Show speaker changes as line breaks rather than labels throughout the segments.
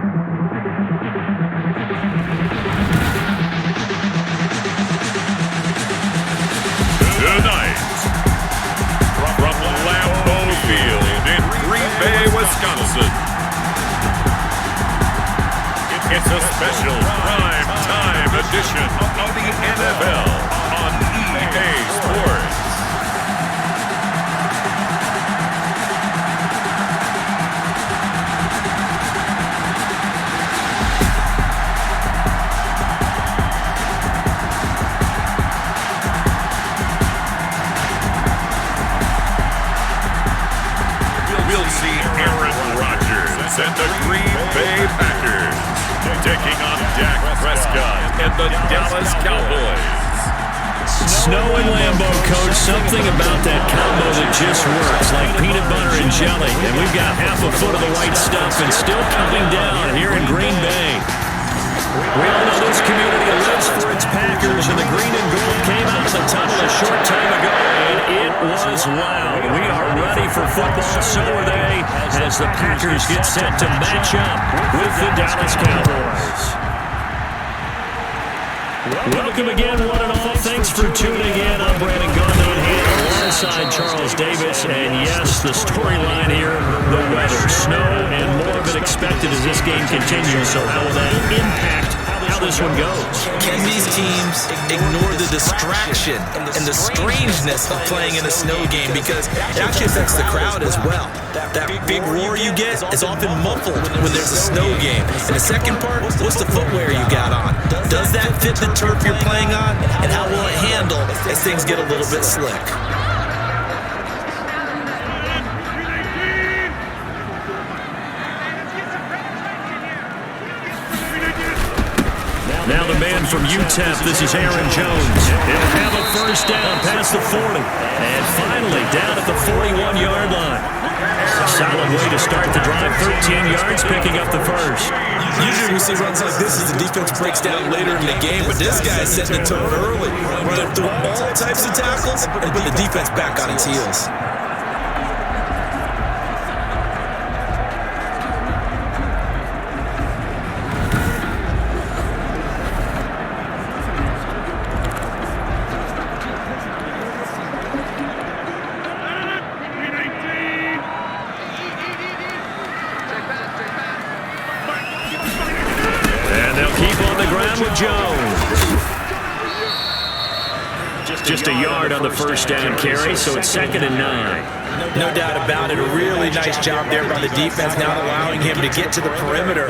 Tonight, from Lambeau Field in Green Bay, Wisconsin, it's a special prime time edition of the NFL on EA Sports. We'll see Aaron Rodgers and the Green Bay Packers taking on Dak Prescott and the Dallas Cowboys.
Snow and Lambeau, Coach. Something about that combo that just works, like peanut butter and jelly. And we've got half a foot of the white stuff and still coming down here in Green Bay. We all know this community lives for its Packers, and the green and gold came out of the tunnel a short time ago, and it was loud. We are ready for football, so are they, as the Packers get set to match up with the Dallas Cowboys. Welcome again, one and all. Thanks for tuning in. I'm Brandon here alongside Charles Davis. And yes, the storyline here, the weather, snow, and more of it expected as this game continues. So how will that impact how this one goes?
Can these teams ignore the distraction and the strangeness of playing in a snow game? Because it actually affects the crowd as well. That big roar you get is often muffled when there's a snow game. And the second part, what's the footwear you got on? Does that fit the turf you're playing on? And how will it handle as things get a little bit slick?
Now the man from UTEP, this is Aaron Jones. He'll have a first down past the 40. And finally down at the 41-yard line. A solid way to start the drive, 13 yards, picking up the first.
Usually we see runs like this as the defense breaks down later in the game, but this guy is setting the tone early, running through all types of tackles and put the defense back on its heels.
Just a yard on the first down carry, so it's 2nd and 9.
No doubt about it. A really nice job there by the defense, not allowing him to get to the perimeter.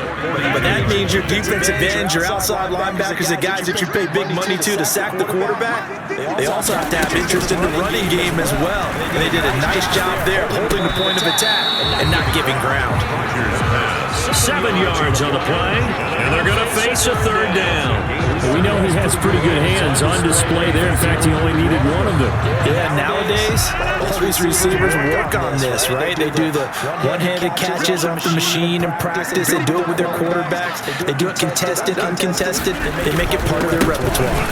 But that means your defensive ends, your outside linebackers, the guys that you pay big money to sack the quarterback, they also have to have interest in the running game as well. And they did a nice job there, holding the point of attack and not giving ground.
7 yards on the play, and they're going to face a 3rd down. We know he has pretty good hands on display there. In fact, he only needed one of them.
Yeah, nowadays, all these receivers work on this, right? They do the one-handed catches off the machine in practice. They do it with their quarterbacks. They do it contested, uncontested. They make it part of their repertoire.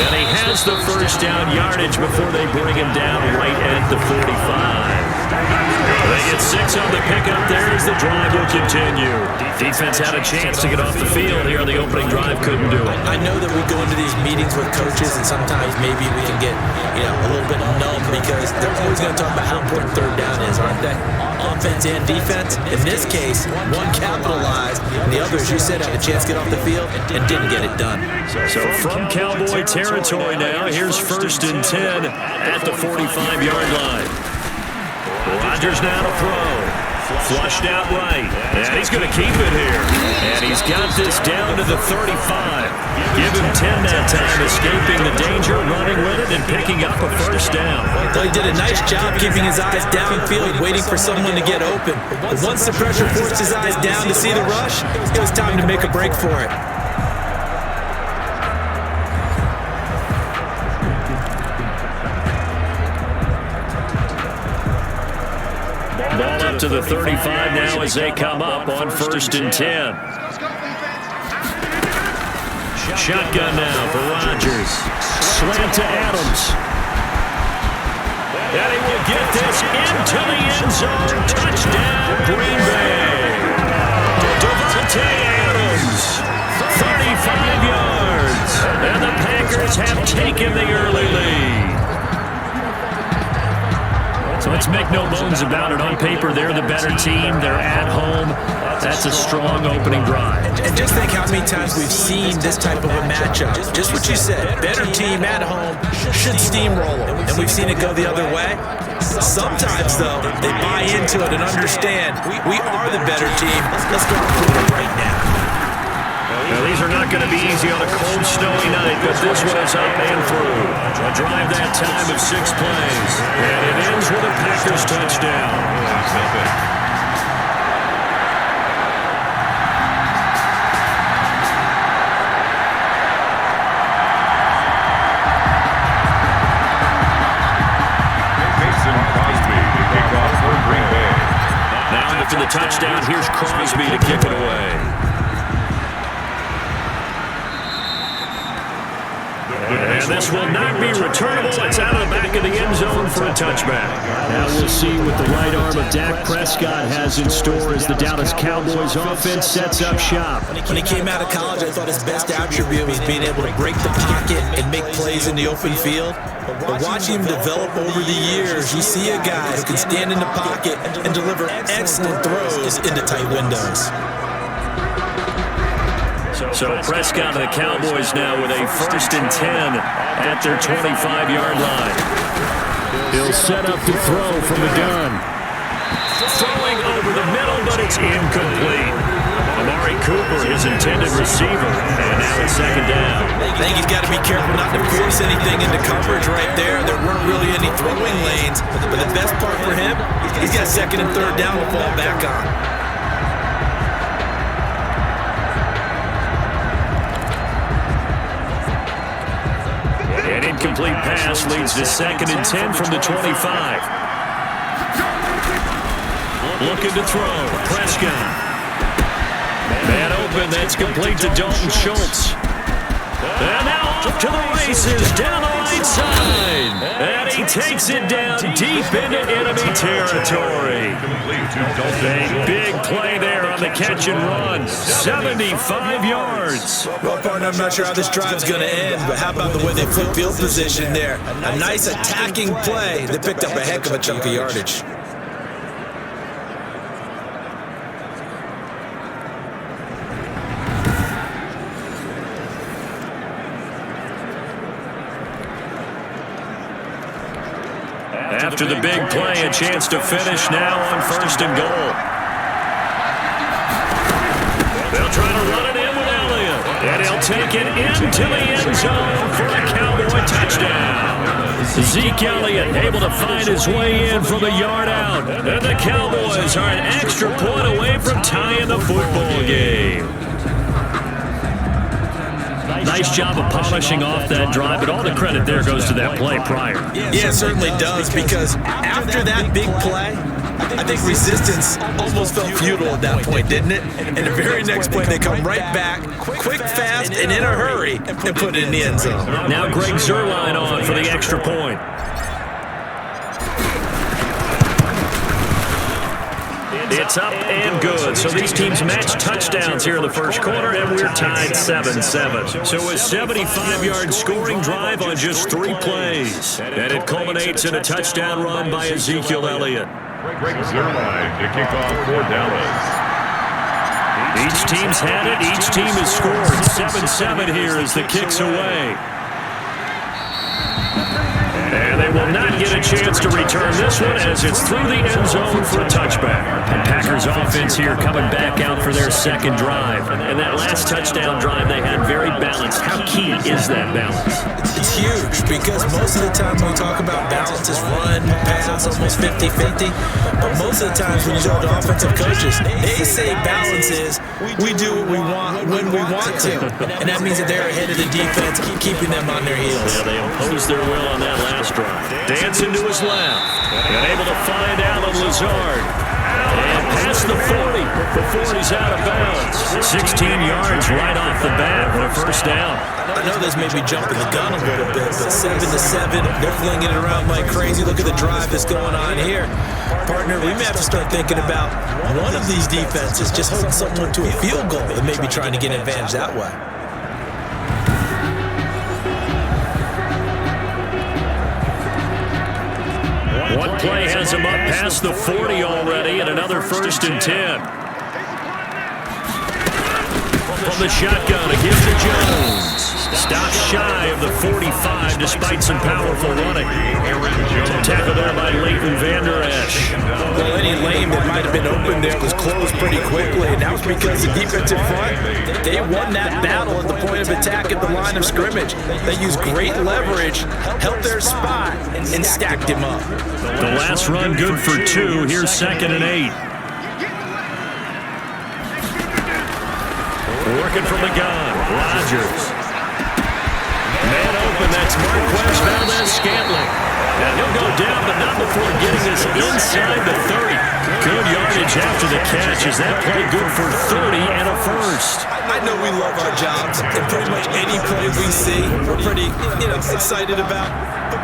And he has the first down yardage before they bring him down right at the 45. They get 6 on the pickup there as the drive will continue. Defense had a chance to get off the field here on the opening drive, couldn't do it.
I know that we go into these meetings with coaches, and sometimes maybe we can get a little bit numb because they're always going to talk about how important 3rd down is, aren't they? Offense and defense. In this case, one capitalized, and the other, as you said, had a chance to get off the field and didn't get it done.
So from Cowboy territory now, here's 1st and 10 at the 45-yard line. Rodgers now to throw. Flushed out right. And he's going to keep it here. And he's got this down to the 35. Give him 10 that time, escaping the danger, running with it, and picking up a first down.
Well, he did a nice job keeping his eyes downfield, waiting for someone to get open. But once the pressure forced his eyes down to see the rush, it was time to make a break for it.
Ball up to the 35 now as they come up on 1st and 10. Shotgun now for Rodgers. Slant to Adams. And he will get this into the end zone. Touchdown, Green Bay. taking the early lead. So let's make no bones about it. On paper, they're the better team. They're at home. That's a strong opening drive.
And just think how many times we've seen this type of a matchup. Just what you said, better team at home should steamroll them. And we've seen it go the other way. Sometimes, though, they buy into it and understand we are the better team. Let's go prove it right now.
Now, these are not going to be easy on a cold, snowy night, but this one is up and through. A drive that time of 6 plays. And it ends with a Packers touchdown. For the touchdown, here's Crosby to kick it away. And this will not be returnable. It's out of the back of the end zone for a touchback. Now we'll see what the right arm of Dak Prescott has in store as the Dallas Cowboys offense sets up shop.
When he came out of college, I thought his best attribute was being able to break the pocket and make plays in the open field. But watching him develop over the years, you see a guy who can stand in the pocket and deliver excellent throws into tight windows.
So Prescott and the Cowboys now with a 1st and 10 at their 25-yard line. He'll set up to throw from the gun. Throwing over the middle, but it's incomplete. Amari Cooper, his intended receiver, and now it's 2nd down.
I think he's got to be careful not to force anything into coverage right there. There weren't really any throwing lanes, but the best part for him, he's got 2nd and 3rd down to fall back on.
An incomplete pass leads to 2nd and 10 from the 25. Looking to throw, Prescott. Man open, that's complete to Dalton Schultz. And now off to the races, down the right side. And he takes it down deep into enemy territory. A big play there on the catch and run. 75 yards.
Well, partner, I'm not sure how this drive's going to end, but how about the way they flip field position there? A nice attacking play that picked up a heck of a chunk of yardage.
After the big play, a chance to finish now on 1st and goal. They'll try to run it in with Elliott. And he'll take it into the end zone for a Cowboy touchdown. Zeke Elliott able to find his way in from a yard out. And the Cowboys are an extra point away from tying the football game. Nice job of polishing off that drive, but all the credit there goes to that play prior.
Yeah, it certainly does, because after that big play, I think resistance almost felt futile at that point, didn't it? And the very next play, they come right back, quick, fast, and in a hurry, and put it in the end zone.
Now Greg Zuerlein on for the extra point. It's up and good. So these teams match touchdowns here in the first quarter, and we're tied 7-7. So a 75-yard scoring drive on just 3 plays. And it culminates in a touchdown run by Ezekiel Elliott.
Greg Zuerlein to kick off for Dallas.
Each team's had it. Each team has scored. 7-7 here as the kick's away. And they will not get a chance to return this one as it's through the end zone for a touchback. The Packers offense here coming back out for their 2nd drive. And that last touchdown drive they had very balanced. How key is that balance?
It's huge, because most of the time when we talk about balance, it's run, pass, almost 50-50. But most of the times when you talk to offensive coaches, they say balance is we do what we want when we want to. And that means that they're ahead of the defense, keeping them on their heels.
Yeah, they imposed their will on that last drive. Dancing to his left. And able to find Allen Lazard. And past the 40 before he's out of bounds. 16 yards right off the bat for a 1st down.
I know this may be jumping the gun a little bit, but 7-7, they're flinging it around like crazy. Look at the drive that's going on here. Partner, we may have to start thinking about one of these defenses just holding someone to a field goal and maybe trying to get an advantage that way.
One play has him up past the 40 already, and another 1st and 10. From the shotgun, a gift to Jones. Stopped shy of the 45 despite some powerful running. Tackle there by Leighton Vander Esch.
Well, any lane that might have been open there was closed pretty quickly, and that was because the defensive front, they won that battle at the point of attack at the line of scrimmage. They used great leverage, held their spot, and stacked him up.
The last run good for 2. Here's 2nd and 8. Working from the gun, Rodgers. Man open, that's Marquez Valdez-Scantling. And he'll go down, but not before getting this inside the 30. Good yardage after the catch. Is that play good for 30 and a 1st?
I know we love our jobs, and pretty much any play we see, we're pretty, excited about.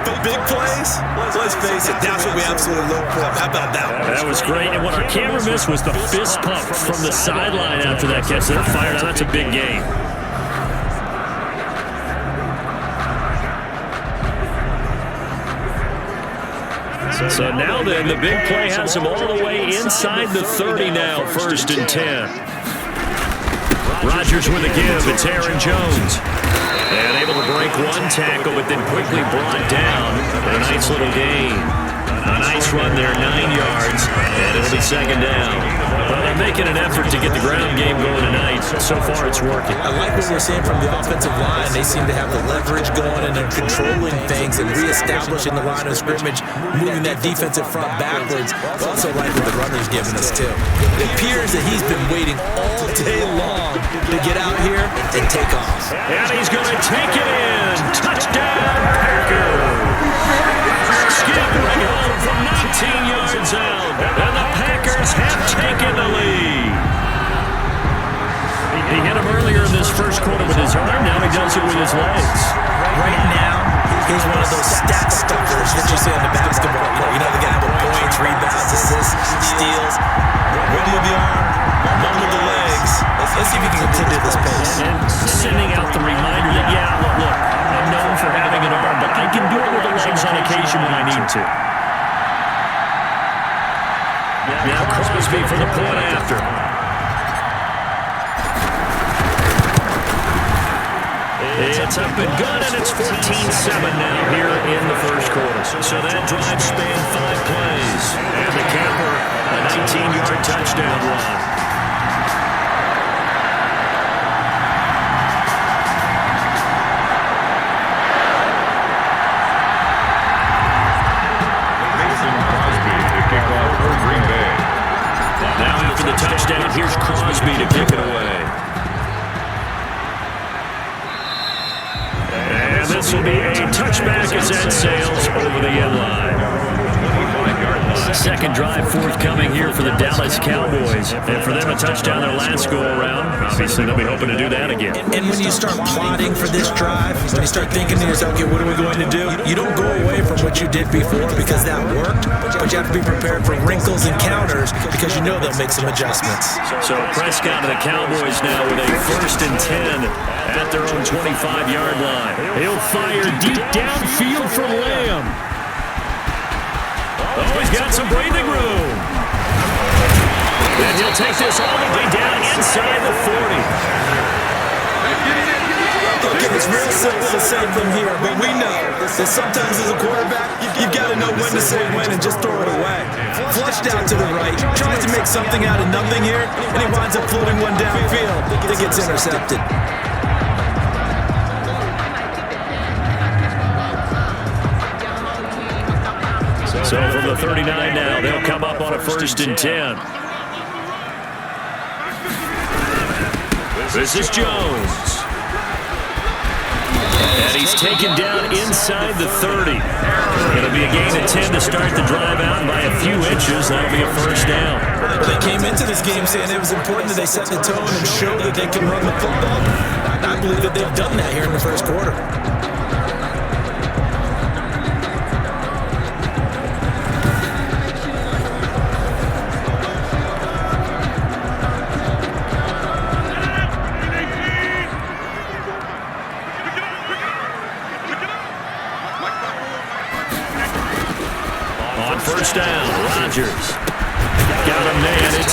But big plays, let's face it, that's what we absolutely look for. How about that one?
That was great, and what our camera missed was the fist pump from the sideline after that catch. They're fired out. That's a big game. So now then, the big play has him all the way inside the 30 now, 1st and 10. Rodgers with a give. It's Aaron Jones. And able to break one tackle, but then quickly brought down. A nice little gain. A nice run there, 9 yards, and it'll be 2nd down. Well, they're making an effort to get the ground game going tonight. So far, it's working.
I like what we're seeing from the offensive line. They seem to have the leverage going, and they're controlling things and reestablishing the line of scrimmage, moving that defensive front backwards. I also like what the runner's giving us, too. It appears that he's been waiting all day long to get out here and take off.
And he's going to take it in. Touchdown, Packers. Scampering home from 19 yards out, and the Packers have taken the lead. He hit him earlier in this 1st quarter with his arm. Now he does it with his legs.
Right now, he's one of those stat stuffers that you see on the basketball court. You know, the guy with points, rebounds, assists, steals. One with the arm, one with the legs. Let's see if he can continue this pace.
And sending out the reminder that, yeah, look, I'm known for having an arm, but I can do it with the legs on occasion when I need to. Now Crosby for the point after. It's up and good, and it's 14-7 now here in the 1st quarter. So that drive spanned 5 plays. And the Camper, a 19-yard touchdown run. Now after the touchdown, here's Crosby to kick it away. And this will be a touchback as that sails over the end line. 2nd drive forthcoming here for the Dallas Cowboys. And for them, a touchdown their last go-around. Obviously, they'll be hoping to do that again.
And when you start plotting for this drive, when you start thinking to yourself, okay, what are we going to do? You don't go away from what you did before because that worked, but you have to be prepared for wrinkles and counters because you know they'll make some adjustments.
So Prescott and the Cowboys now with a 1st and 10 at their own 25-yard line. He'll fire deep downfield from Lamb. Oh, he's got some breathing room. And he'll take this all the way down inside the 40.
Look, it's real simple to say from here, but we know that sometimes as a quarterback, you've got to know when to say when and just throw it away. Flushed out to the right, tries to make something out of nothing here, and he winds up floating one downfield that gets intercepted.
So from the 39 now, they'll come up on a 1st and 10. This is Jones. And he's taken down inside the 30. It'll be a gain of 10 to start the drive out, and by a few inches, that'll be a 1st down.
They came into this game saying it was important that they set the tone and show that they can run the football. I believe that they've done that here in the 1st quarter.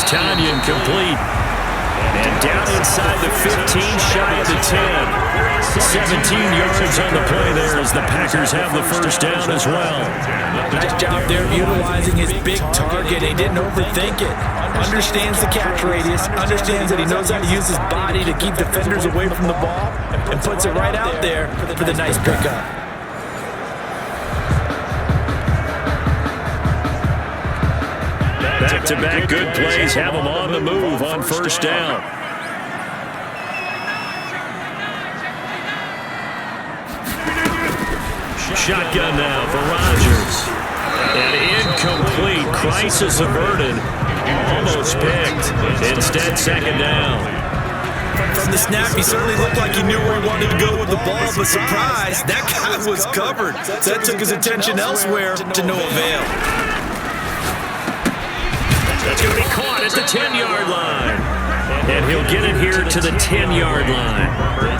time, incomplete. And down inside the 15, shy of the 10. 17 yards on the play there as the Packers have the first down as well.
Nice job there utilizing his big target. He didn't overthink it. Understands the catch radius. Understands that he knows how to use his body to keep defenders away from the ball. And puts it right out there for the nice pickup.
Back-to-back good plays have them on the move on first down. Shotgun now for Rodgers. And incomplete. Crisis averted. Almost picked. Instead, second down.
From the snap, he certainly looked like he knew where he wanted to go with the ball, but surprise, that guy was covered. So that took his attention elsewhere to no avail.
That's going to be caught at the 10-yard line. And he'll get it here to the 10-yard line.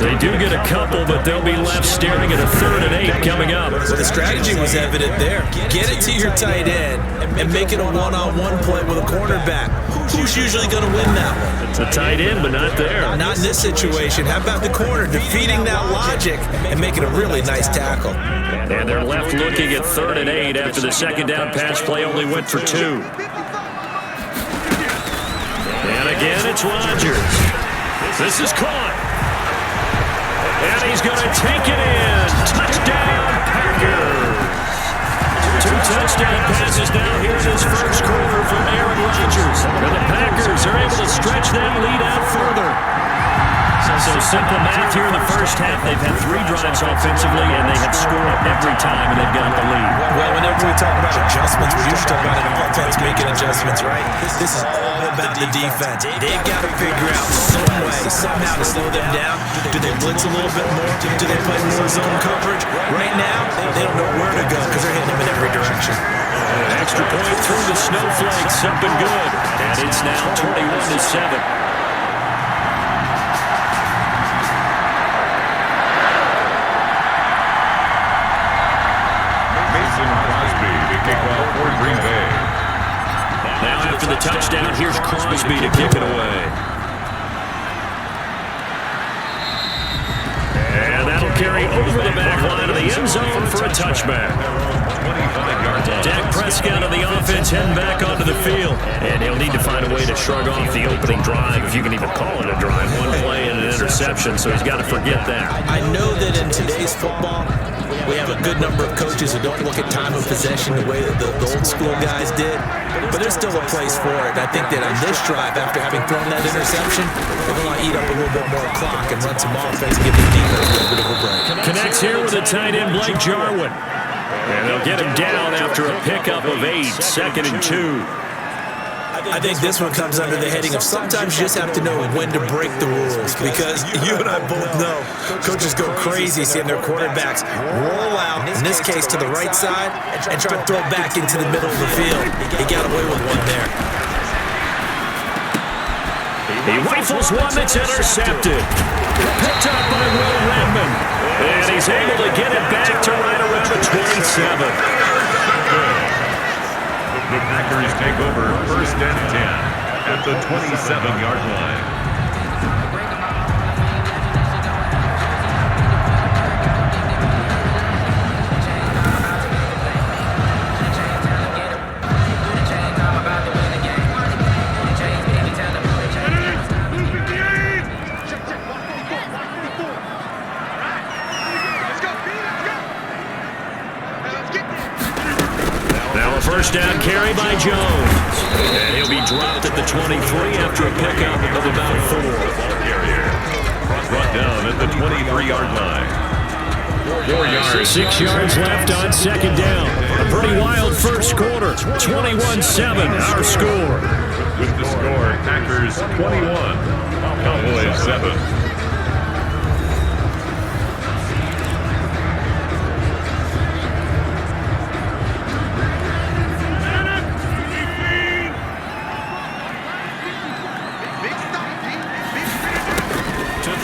They do get a couple, but they'll be left staring at a 3rd and 8 coming up.
So the strategy was evident there. Get it to your tight end and make it a one-on-one play with a cornerback. Who's usually going to win that one?
It's a tight end, but not there.
Not in this situation. How about the corner defeating that logic and making a really nice tackle?
And they're left looking at 3rd and 8 after the second down pass play only went for 2. And again, it's Rodgers. This is caught. And he's going to take it in. Touchdown, Packers. 2 touchdown passes now here in his first quarter from Aaron Rodgers. And the Packers are able to stretch that lead out further. So simple math here in the first half. They've had 3 drives offensively, and they have scored every time, and they've got the lead.
Well, whenever we talk about adjustments, we usually talk about an offense making adjustments, right? This is all about the defense. They've got to figure out some way, somehow to slow them down. Do they blitz a little bit more? Do they play more zone coverage? Right now, they don't know where to go because they're hitting them in every direction.
An extra point through the snowflakes, up and good. And it's now 21-7. Now after the touchdown, here's Crosby to kick it away. And that'll carry over the back line of the end zone for a touchback. Dak Prescott of the offense heading back onto the field. And he'll need to find a way to shrug off the opening drive, if you can even call it a drive. 1 play and an interception, so he's got to forget that.
I know that in today's football, we have a good number of coaches who don't look at time of possession the way that the old school guys did, but there's still a place for it. And I think that on this drive, after having thrown that interception, they're going to eat up a little bit more clock and run some offense and give the defense a little bit of a break.
Connects here with the tight end, Blake Jarwin. And they'll get him down after a pickup of 8, 2nd and 2.
I think this one comes under the heading of sometimes you just have to know when to break the rules, because you and I both know coaches go crazy seeing their quarterbacks roll out, in this case to the right side, and try to throw back into the middle of the field. He got away with one there.
He rifles one that's intercepted. Picked up by Will Redmond. And he's able to get it back to right around the 27.
The Packers take over 1st and 10 at the 27-yard line.
First down carry by Jones. And he'll be dropped at the 23 after a pickup of about 4.
Brought down at the 23-yard line. 4 yards.
6 yards left on second down. A pretty wild first quarter. 21-7, our score.
With the score, Packers 21, Cowboys 7.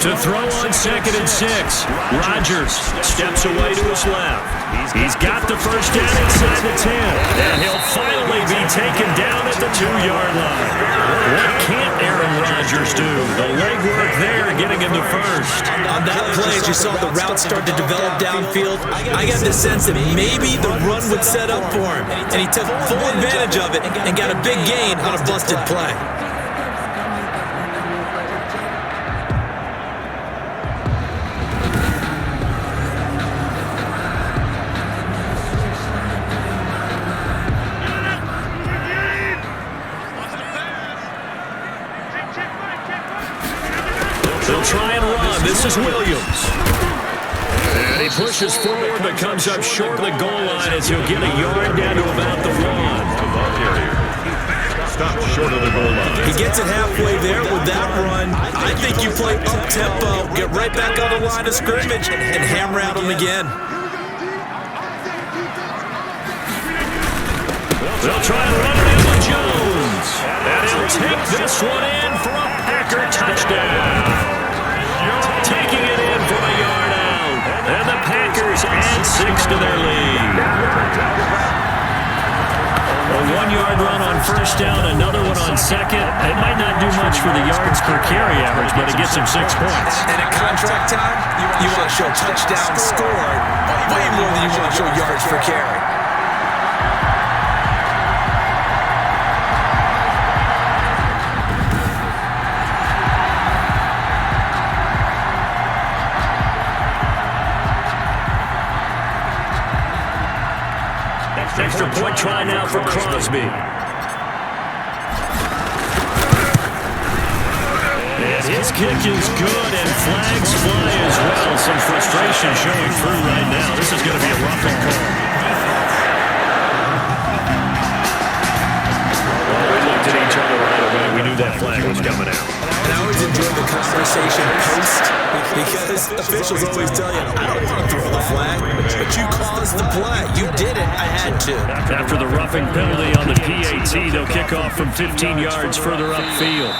To throw on 2nd and 6. Rodgers steps away to his left. He's got the first down inside the 10. And he'll finally be taken down at the 2-yard line. What can't Aaron Rodgers do? The legwork there getting him the first.
On that play, as you saw the route start to develop downfield, I got the sense that maybe the run would set up for him. And he took full advantage of it and got a big gain on a busted play.
They'll try and run. This is Williams. And he pushes forward but comes up short of the goal line as he'll get a yard down to about the 1.
Stop short of the goal line.
He gets it halfway there with that run. I think you play up-tempo, get right back on the line of scrimmage, and hammer at him again.
They'll try and run it in with Jones. And he'll take this one in for a Packer touchdown. Taking it in from a yard out. And the Packers add 6 to their lead. A 1-yard run on first down, another one on second. It might not do much for the yards per carry average, but it gets him 6 points.
And at contract time, you want to show touchdown scored way more than you want to show yards per carry.
Extra point try now for Crosby. And his kick is good, and flags fly as well. Some frustration showing through right now. This is going to be a roughing call. Well, we looked at each other right away. We knew that flag was coming out.
And I always enjoy the conversation post because officials always tell you, I don't want to throw the flag, but you caused the play. You did it. I had to.
After the roughing penalty on the PAT, they'll kick off from 15 yards further upfield.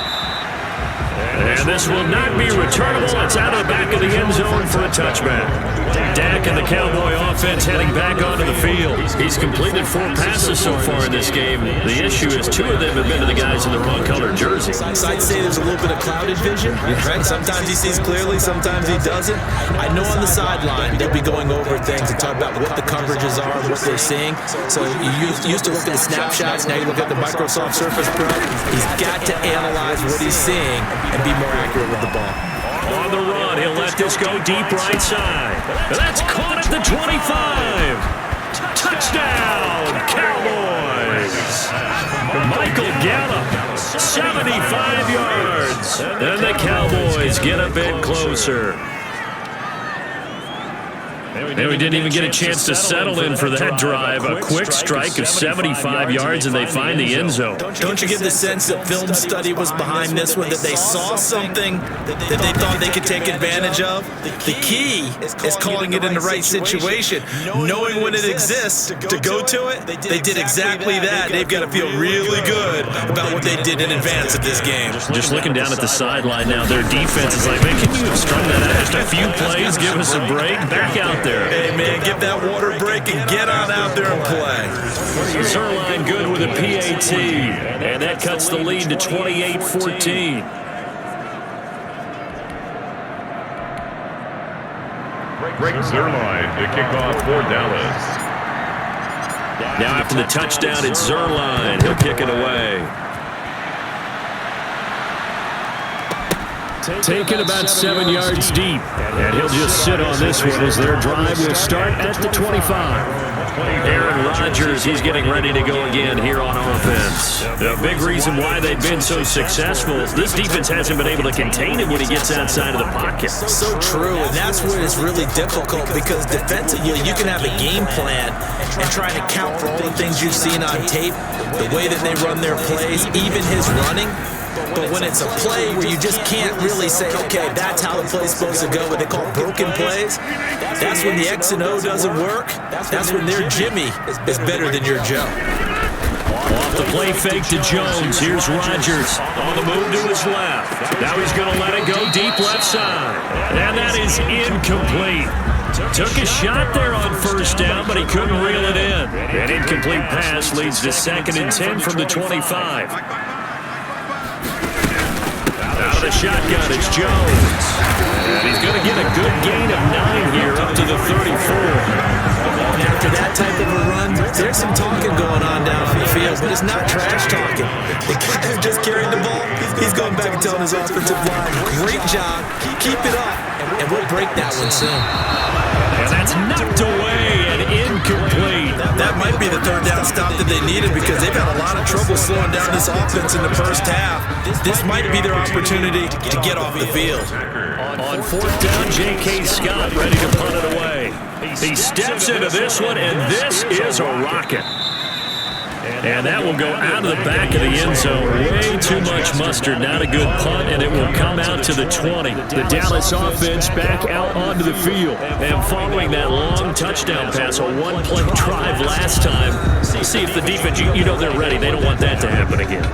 And this will not be returnable. It's out of the back of the end zone for a touchback. Dak and the Cowboy offense heading back onto the field. He's completed 4 passes so far in this game. The issue is 2 of them have been to the guys in the wrong colored jersey.
So I'd say there's a little bit of clouded vision, right? Sometimes he sees clearly, sometimes he doesn't. I know on the sideline they'll be going over things and talk about what the coverages are, what they're seeing. So you used to look at the snapshots, now you look at the Microsoft Surface Pro. He's got to analyze what he's seeing and be more accurate with the ball.
On the run, he'll let this go deep right side. That's caught at the 25. Touchdown, Cowboys. Michael Gallup, 75 yards. And the Cowboys get a bit closer. And we didn't even get a chance to settle in for that drive. A quick strike of 75 yards, and they find the end zone.
Don't you get the sense that film study was behind this one, that they saw something that they thought they could take advantage of? The key is calling it in the right situation, knowing when it exists to go to it. They did exactly that. They've got to feel really good about what they did in advance of this game.
Just looking down at the sideline now, their defense is like, man, can you have strung that out just a few plays? Give us a break. Back out there.
Hey, man, get that water break and get on out there and play.
Zerline good with a PAT, and that cuts the lead to 28-14.
Greg Zerline to kick off for Dallas.
Now after the touchdown, it's Zerline. He'll kick it away. Taken about 7 yards deep, and he'll just sit on this one as their drive will start at the 25. Aaron Rodgers, he's getting ready to go again here on offense. The big reason why they've been so successful is this defense hasn't been able to contain him when he gets outside of the pocket.
So true, and that's where it's really difficult because defensively you can have a game plan and try to count for all the things you've seen on tape, the way that they run their plays, even his running. But when it's a play where you just can't really say, okay, that's how the play's supposed to go, what they call broken plays, that's when the X and O doesn't work. That's when their Jimmy is better than your Joe.
Off the play fake to Jones. Here's Rodgers on the move to his left. Now he's going to let it go deep left side. And that is incomplete. Took a shot there on first down, but he couldn't reel it in. An incomplete pass leads to 2nd and 10 from the 25. Out of the shotgun, it's Jones. And he's going to get a good gain of 9 here up to the 34.
After that type of a run, there's some talking going on down the field, but it's not trash talking. The guy who just carried the ball, he's going back and telling his offensive line, great job, keep it up, and we'll break that one soon.
And that's knocked away and incomplete.
That might be the 3rd down stop that they needed because they've had a lot of trouble slowing down this offense in the first half. This might be their opportunity to get off the field.
On 4th down, J.K. Scott ready to punt it away. He steps into this one, and this is a rocket. And that will go out of the back of the end zone. Way too much mustard. Not a good punt, and it will come out to the 20. The Dallas offense back out onto the field. And following that long touchdown pass, a one-play drive last time, see if the defense, you know they're ready. They don't want that to happen again.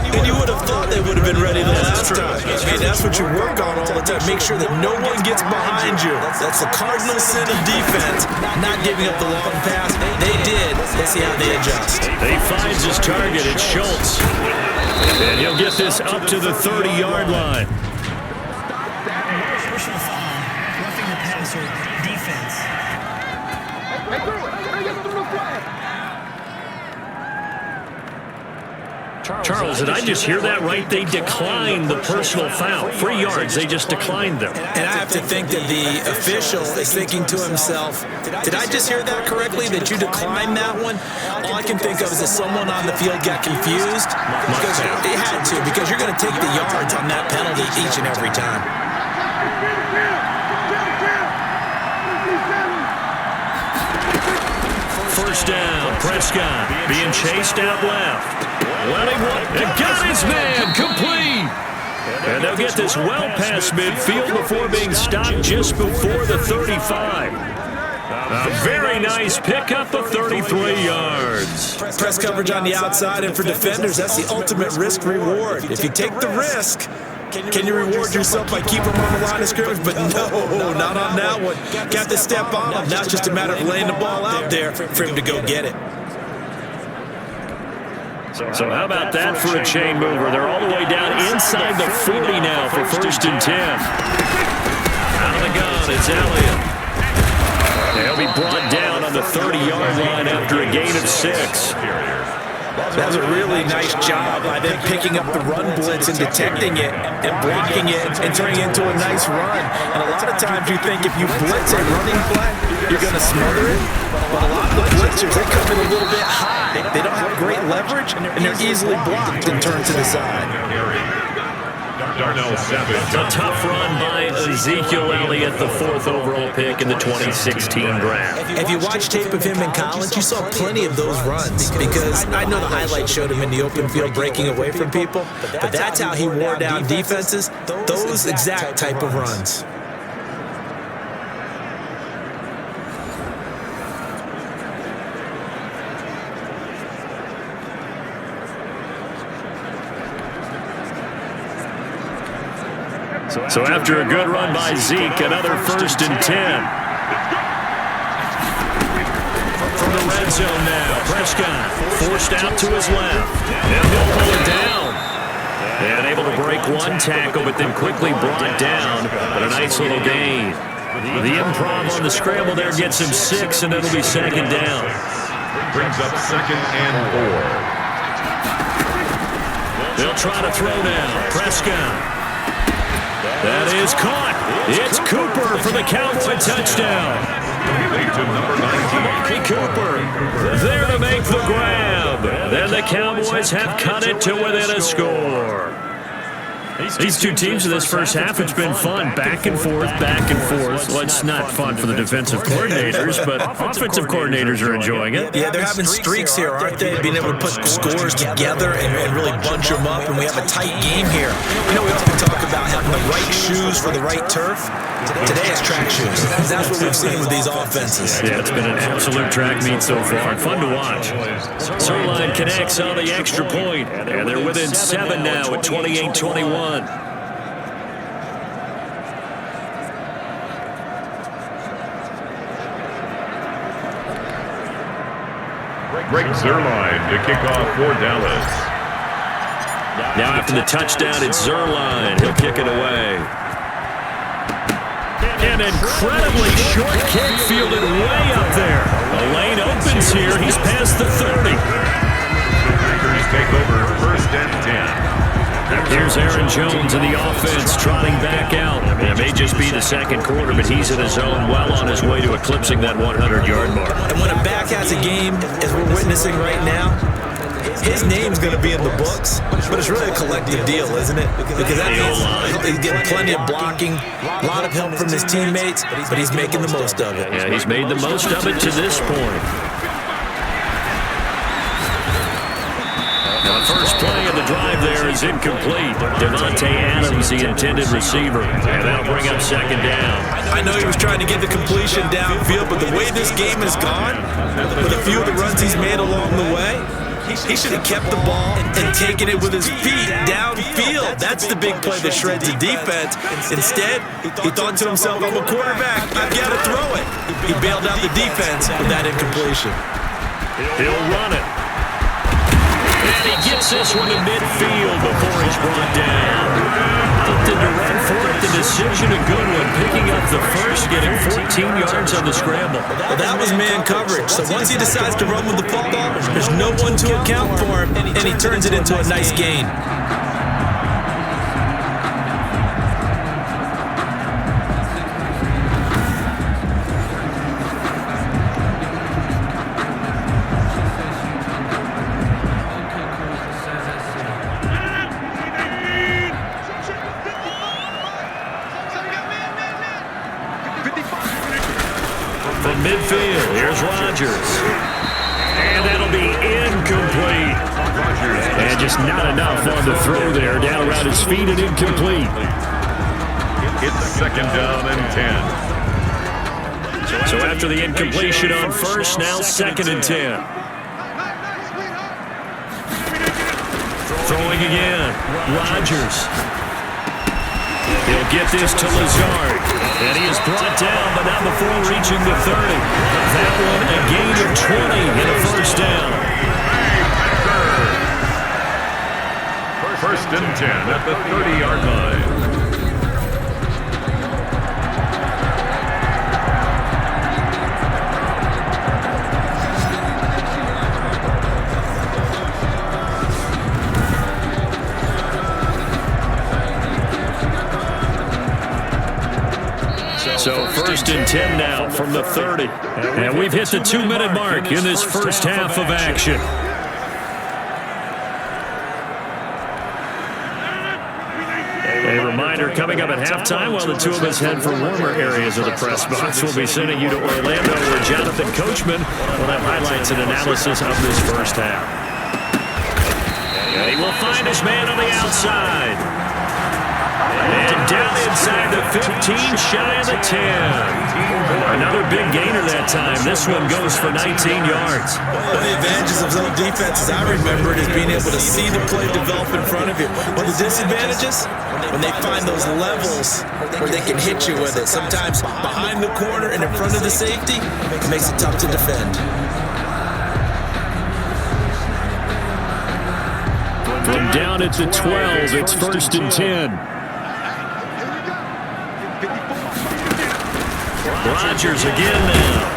And you would have thought they would have been ready the last time. Hey, that's what you work on all the time. Make sure that no one gets behind you. That's the cardinal sin of defense, not giving up the long pass. They did. Let's see how they adjust.
He finds his target. It's Schultz. And he'll get this up to the 30-yard line.
Personal foul, roughing the passer, defense.
Charles, did I just hear that right? They declined the personal foul. 3 yards, they just declined them.
And I have to think that the official is thinking to himself, did I just hear that correctly, that you declined that one? All I can think of is that someone on the field got confused. Because they had to, because you're going to take the yards on that penalty each and every time.
First down, Prescott being chased out left. Letting one, and got his man, complete. And they'll get this well past midfield before being stopped just before the 35. A very nice pickup of 33 yards.
Press coverage on the outside, and for defenders, that's the ultimate risk reward. If you take the risk, can you reward yourself by keeping them on the line of scrimmage? But no, not on that one. Got to step on him. Now it's just a matter of laying the ball out there for him to go get it.
So how about that for a chain mover? They're all the way down inside the 40 now for 1st and 10. Out of the gun, it's Elliott. They'll be brought down on the 30-yard line after a gain of 6.
That was a really nice job by them picking up the run blitz and detecting it and blocking it and turning it into a nice run. And a lot of times you think if you blitz a running play, you're going to smother it. But a lot of the blitzers, they come in a little bit high. They don't have great leverage, and they're easily blocked and turned to the side.
A tough run by Ezekiel Elliott, the 4th overall pick in the 2016 draft.
If you watch tape of him in college, you saw plenty of those runs because I know the highlights showed him in the open field breaking away from people, but that's how he wore down defenses, those exact type of runs.
So after a good run by Zeke, another 1st and 10. From the red zone now, Prescott forced out to his left. And he'll pull it down. And able to break one tackle, but then quickly brought down. But a nice little gain. The improv on the scramble there gets him 6, and it'll be 2nd down.
Brings up 2nd and 4.
They'll try to throw now. Prescott. That is caught. It's Cooper for the Cowboy touchdown. Amari Cooper there to make the grab. Then the Cowboys have cut it to within a score. These two teams in this first half, it's been fun. Back and forth, back and forth. Well, it's not fun for the defensive coordinators, but offensive coordinators are enjoying it.
Yeah, they're having streaks here, aren't they? Being able to put scores together and really bunch them up, and we have a tight game here. You know, we often talk about having the right shoes for the right turf. Today it's track shoes. That's what we've seen with these offenses.
Yeah, it's been an absolute track meet so far. Fun to watch. Zerline connects on the extra point, and they're within 7 now at 28-21.
Greg Zerline to kick off for Dallas.
Now after the touchdown, it's Zerline. He'll kick it away. An incredibly short kick fielded way up there. The lane opens here. He's past the 30.
Packers take over 1st and 10.
Here's Aaron Jones in the offense trotting back out. It may just be the second quarter, but he's in his zone, well on his way to eclipsing that 100-yard mark.
And when a back has a game, as we're witnessing right now, his name's going to be in the books, but it's really a collective deal, isn't it? Because that means he's getting plenty of blocking, a lot of help from his teammates, but he's making the most of it.
Yeah, he's made the most of it to this point. Now, the first play of the drive there is incomplete. Devontae Adams, the intended receiver, and that'll bring up 2nd down.
I know he was trying to get the completion downfield, but the way this game has gone, with a few of the runs he's made along the way, he should have kept the ball and taken it with his feet downfield. That's the big play that shreds the defense. Instead, he thought to himself, I'm a quarterback, I've got to throw it. He bailed out the defense with that incompletion.
He'll run it. And he gets this one to midfield before he's brought down. Opted to run for it. The decision a good one. Picking up the first, getting 14 yards on the scramble.
Well, that was man coverage. So once he decides to run with the football, there's no one to account for him, and he turns it into a nice gain.
From midfield, here's Rodgers. And that'll be incomplete. And just not enough on the throw there. Down around his feet and incomplete.
It's 2nd down and 10.
So after the incompletion on first, now 2nd and 10. Throwing again. Rodgers. He'll get this to Lazard. And he is brought down, but not before reaching the 30. That one a gain of 20 and a 1st down.
1st and 10 at the 30-yard line.
So 1st and 10 now from the 30. And we've hit the 2-minute mark in this first half of action. A reminder coming up at halftime while the two of us head for warmer areas of the press box. We'll be sending you to Orlando where Jonathan Coachman will have highlights and analysis of this first half. And he will find his man on the outside. And down inside the 15, shy of the 10. Another big gainer that time. This one goes for 19 yards.
One of the advantages of zone defense, as I remember it, is being able to see the play develop in front of you. One of the disadvantages, when they find those levels where they can hit you with it. Sometimes behind the corner and in front of the safety, it makes it tough to defend.
From down at the 12, it's 1st and 10. Rodgers again now.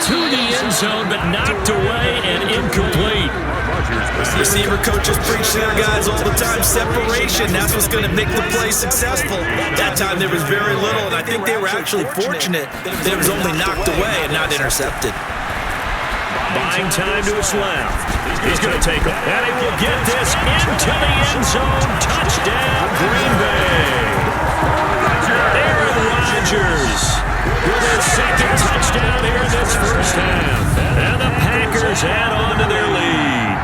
To the end zone, but knocked away and incomplete.
Receiver coaches preach to their guys all the time. Separation, that's what's going to make the play successful. That time there was very little, and I think they were actually fortunate that it was only knocked away and not intercepted.
Buying time to his left. He's going to take it. And he will get this into the end zone. Touchdown, Green Bay. Aaron Rodgers with his second touchdown here in this first half. And the Packers add on to their lead.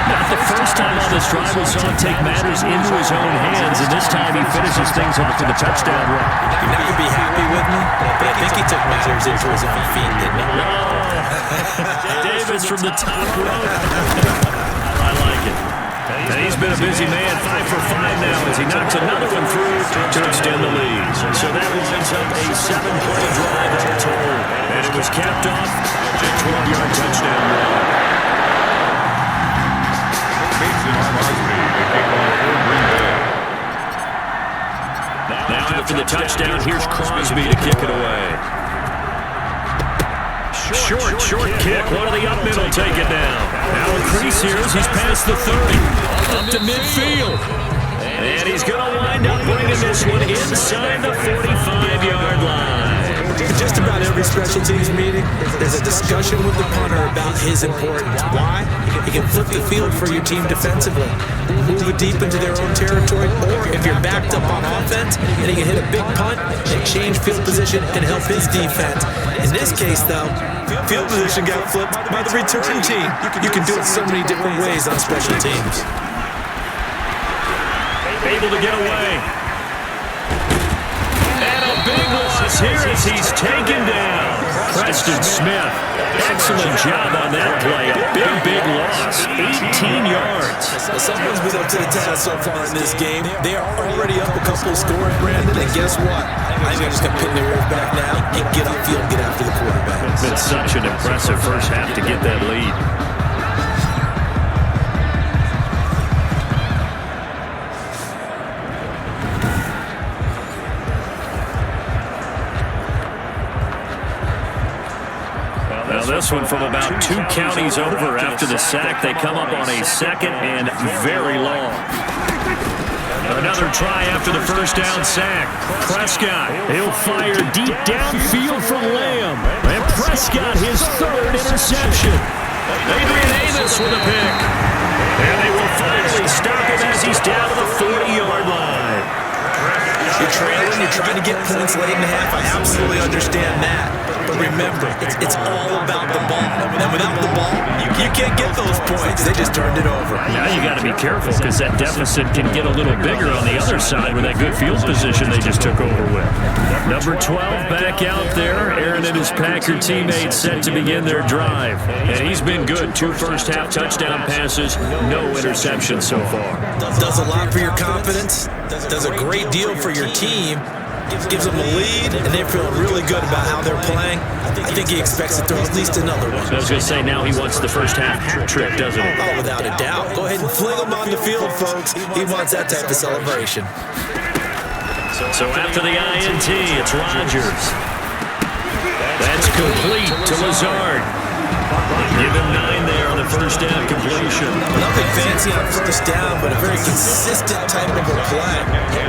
Not the first time on this drive we saw him take matters into his own hands, and this time he finishes things off with a touchdown run.
You're not going to be happy with me, but I think he took matters into his own feet, didn't he?
No. Davis from the top row. I like it. And he's been a busy man, 5 for 5 now as he knocks another one through to extend the lead. So that winds up a 7-play drive all told. And it was capped off a 12-yard touchdown run. Now after the touchdown, here's Crosby to kick it away. Short kick. One of the up middle take it down. Now increase here as he's past the 30. Up to midfield. And he's going to wind up bringing this one inside the 45-yard line.
Just about every special teams meeting, there's a discussion with the punter about his importance. Why? He can flip the field for your team defensively, move it deep into their own territory, or if you're backed up on offense, and he can hit a big punt and change field position and help his defense. In this case, though, field position got flipped by the return team. You can do it so many different ways on special teams.
Able to get away. And a big loss here as he's taken down. Preston Smith, excellent job on that play. A big loss, 18 yards.
Someone's been up to the task so far in this game. They are already up a couple of scores, Brandon, and guess what? I think they're just going to pin their ears back now and get upfield, get after the quarterback.
It's been such an impressive first half to get that lead. Now this one from about 2 counties over after the sack. They come up on a second and very long. Another try after the first down sack. Prescott, he'll fire deep downfield for Lamb. And Prescott, his 3rd interception. Adrian Davis with a pick. And they will finally stop him as he's down to the 40-yard line.
You're trailing, you're trying to get points late in the half. I absolutely understand that. But remember, it's all about the ball. And without the ball, you can't get those points. They just turned it over.
Now you got to be careful because that deficit can get a little bigger on the other side with that good field position they just took over with. Number 12 back out there. Aaron and his Packer teammates set to begin their drive. And he's been good. 2 first-half touchdown passes, no interceptions so far.
Does a lot for your confidence. Does a great deal for your team. Gives them a lead, and they're feeling really good about how they're playing. I think he expects to throw at least another one.
I was going to say, now he wants the first half hat trick, doesn't he?
Oh, without a doubt. Go ahead and fling him on the field, folks. He wants that type of celebration.
So after the INT, it's Rodgers. That's complete to Lazard. Give him 9 there on the first down completion.
Nothing fancy on first down, but a very consistent type of a play.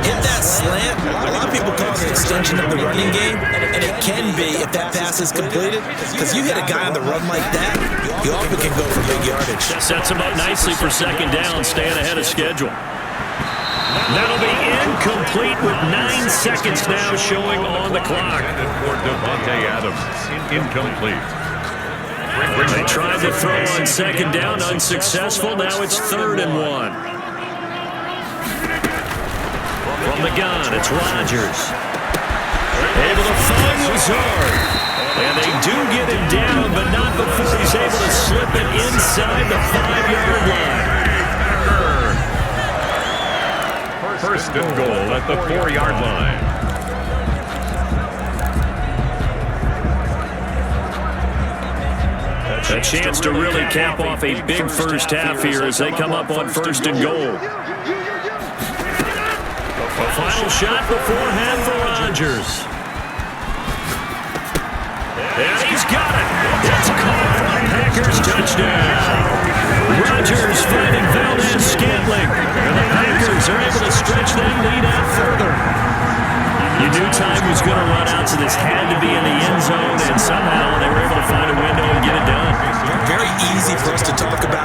Hit that slant. A lot of people call it an extension of the running game, and it can be if that pass is completed, because you hit a guy on the run like that, you often can go for big yardage.
Sets him up nicely for second down, staying ahead of schedule. That'll be incomplete with 9 seconds now showing on the clock.
For Devontae Adams, incomplete.
They tried to throw on second down, unsuccessful. Now it's 3rd and 1. From the gun, it's Rodgers. Able to find Lazard. And they do get him down, but not before he's able to slip it inside the 5-yard line.
First and goal at the 4-yard line.
A chance to really cap off a big first half here as they come up on 1st and goal. A final shot before half for Rodgers. And he's got it. It's caught for a Packers touchdown. Rodgers finding Valdez-Scantling. And the Packers are able to stretch that lead out further. You knew time was going to run out, so this had to be in the end zone, and somehow they were able to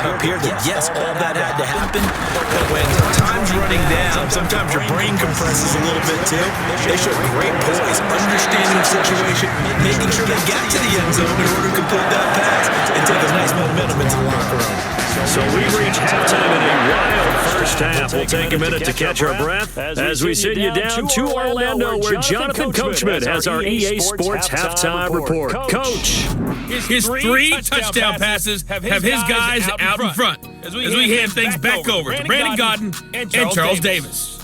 up here that, yes, all that had to happen, but when time's running down, sometimes your brain compresses a little bit too. They showed great poise, understanding the situation, making sure they got to the end zone in order to complete that pass and take a nice momentum into the locker room.
So we reach halftime in a wild first half. We'll take a minute to catch our breath as we send you down to Orlando, where Jonathan Coachman has our EA Sports halftime report. Coach.
His three touchdown passes have his guys out in front as we hand things back over to Brandon Godden and Charles Davis.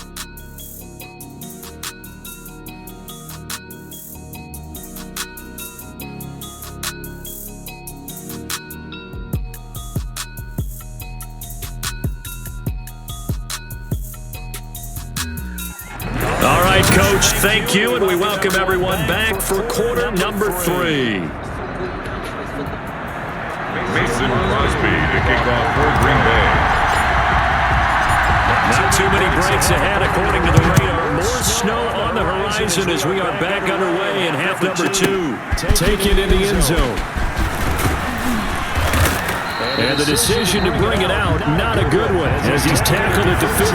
All right, Coach, thank you, and we welcome everyone back for quarter number 3.
Mason Crosby to kick off for Green Bay.
Not too many breaks ahead, according to the radar. More snow on the horizon as we are back underway in half number 2. Take it in the end zone. And the decision to bring it out, not a good one, as he's tackled at the 15.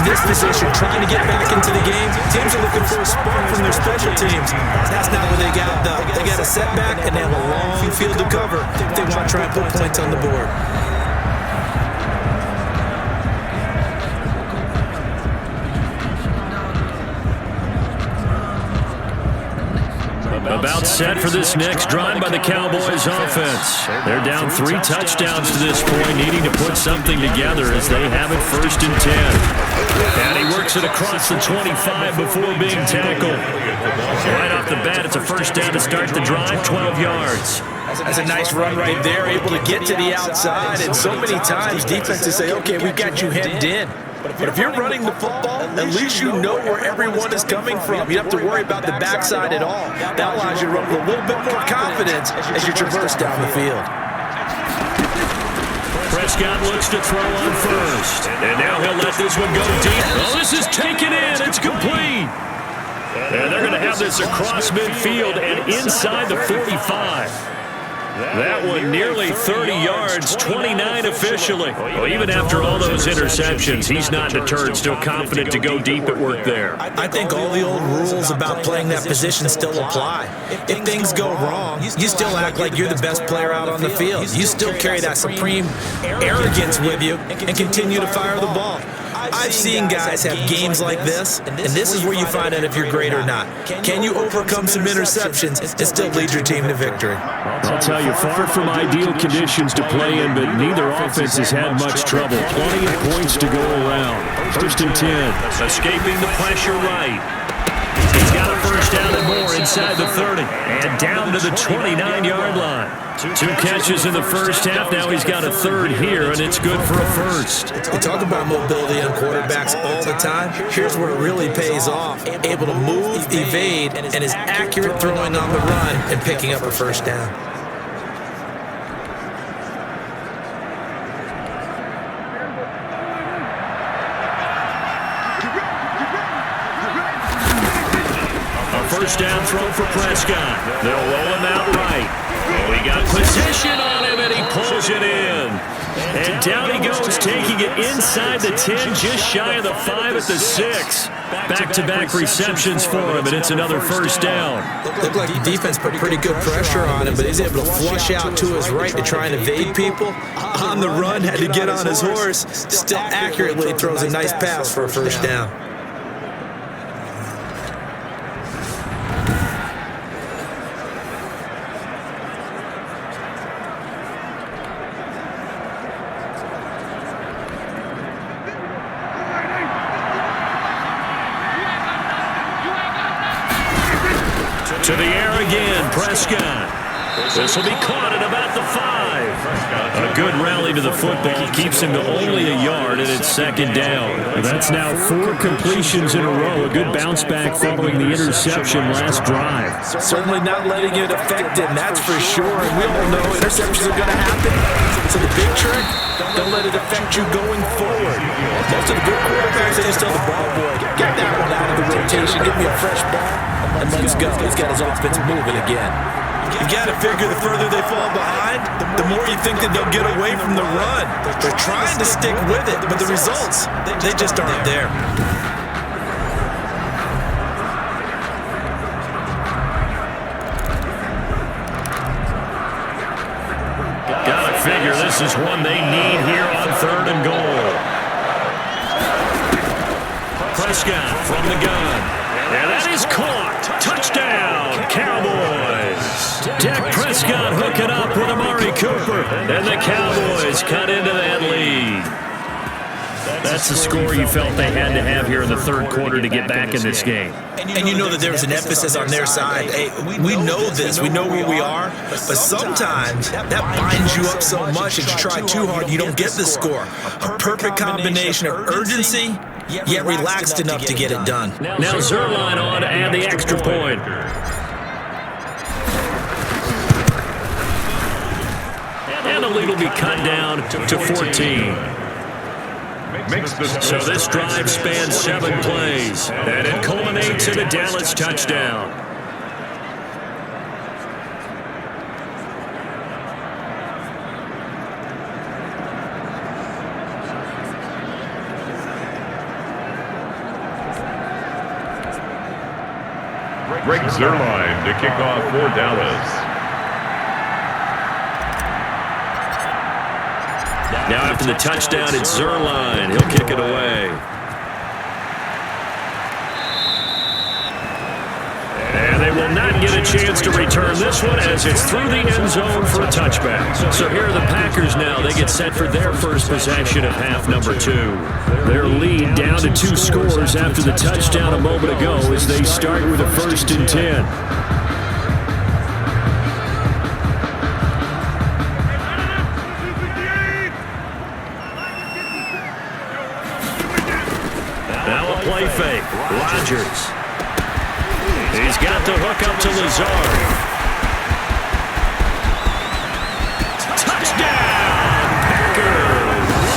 This position, trying to get back into the game, teams are looking for a spark from their special teams. That's not where they got, though. They got a setback, and they have a long field to cover if they want to try and put points on the board.
About set for this next drive by the Cowboys offense. They're down 3 touchdowns to this point, needing to put something together as they have it 1st and 10. And he works it across the 25 before being tackled. Right off the bat, it's a first down to start the drive, 12 yards.
That's a nice run right there, able to get to the outside. And so many times defenses say, okay, we've got you hemmed in. But if you're running the football, at least you know where everyone is coming from. You don't have to worry about the backside at all. That allows you to run with a little bit more confidence as you traverse down the field.
Prescott looks to throw on first. And now he'll let this one go deep. Oh, this is taken in. It's complete. And they're going to have this across midfield and inside the 45. That one nearly 30 yards, 29 officially. Well, even after all those interceptions, he's not deterred, still confident to go deep at work there.
I think all the old rules about playing that position still apply. If things go wrong, you still act like you're the best player out on the field. You still carry that supreme arrogance with you and continue to fire the ball. I've seen guys have games like this, and this is where you find out if you're great or not. Can you overcome some interceptions and still lead your team to victory?
I'll tell you, far from ideal conditions to play in, but neither offense has had much trouble. Plenty of points to go around. 1st and 10. Escaping the pressure right. He's got a first down and more inside the 30. And down to the 29-yard line. 2 catches in the first half. Now he's got a 3rd here, and it's good for a 1st.
We talk about mobility on quarterbacks all the time. Here's where it really pays off. Able to move, evade, and is accurate throwing on the run and picking up a first down.
First down throw for Prescott. They'll roll him out right. Oh, he got position on him, and he pulls it in. And down he goes, taking it inside the 10, just shy of the 5 at the 6. Back-to-back receptions for him, and it's another first down.
Looked like the defense put pretty good pressure on him, but he's able to flush out to his right to try and evade people. On the run, had to get on his horse. Still accurately throws a nice pass for a first down.
To the air again, Prescott. This will be caught at about the 5. A good rally to the football keeps him to only a yard, and it's 2nd down. That's now 4 completions in a row. A good bounce back following the interception last drive.
Certainly not letting it affect him, that's for sure. And we all know interceptions are going to happen. So the big trick, don't let it affect you going forward. Most of the good quarterbacks, they just tell the ball boy, get that one out of the rotation, give me a fresh ball, and let's go. He's got his offense moving again. You got to figure the further they fall behind, the more you think that they'll get away from the run. They're trying to stick with it, but the results, they just aren't there.
Gotta figure this is one they need here on 3rd and goal. Prescott from the gun. And that is caught. Touchdown, Cowboys. Dak Prescott hooking up with Amari Cooper. And the Cowboys cut into that lead. That's the score you felt they had to have here in the 3rd quarter to get back in this game.
And you know that there was an emphasis on their side. Hey, we know this. We know where we are. But sometimes that binds you up so much that you try too hard, you don't get the score. A perfect combination of urgency, yet relaxed enough to get it done.
Now Zerline on to add the extra point. And the lead will be cut down to 14. So this drive spans 7 plays, and it culminates in a Dallas touchdown.
Greg Zerline to kick off for Dallas.
Now after the touchdown, it's Zerline. He'll kick it away. And they will not get a chance to return this one as it's through the end zone for a touchback. So here are the Packers now. They get set for their first possession of half number 2. Their lead down to 2 scores after the touchdown a moment ago as they start with a 1st and 10. Play fake. Rodgers. He's got the hook up to Lazard. Touchdown, Packers.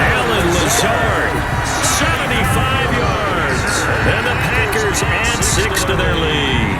Alan Lazard, 75 yards. And the Packers add 6 to their lead.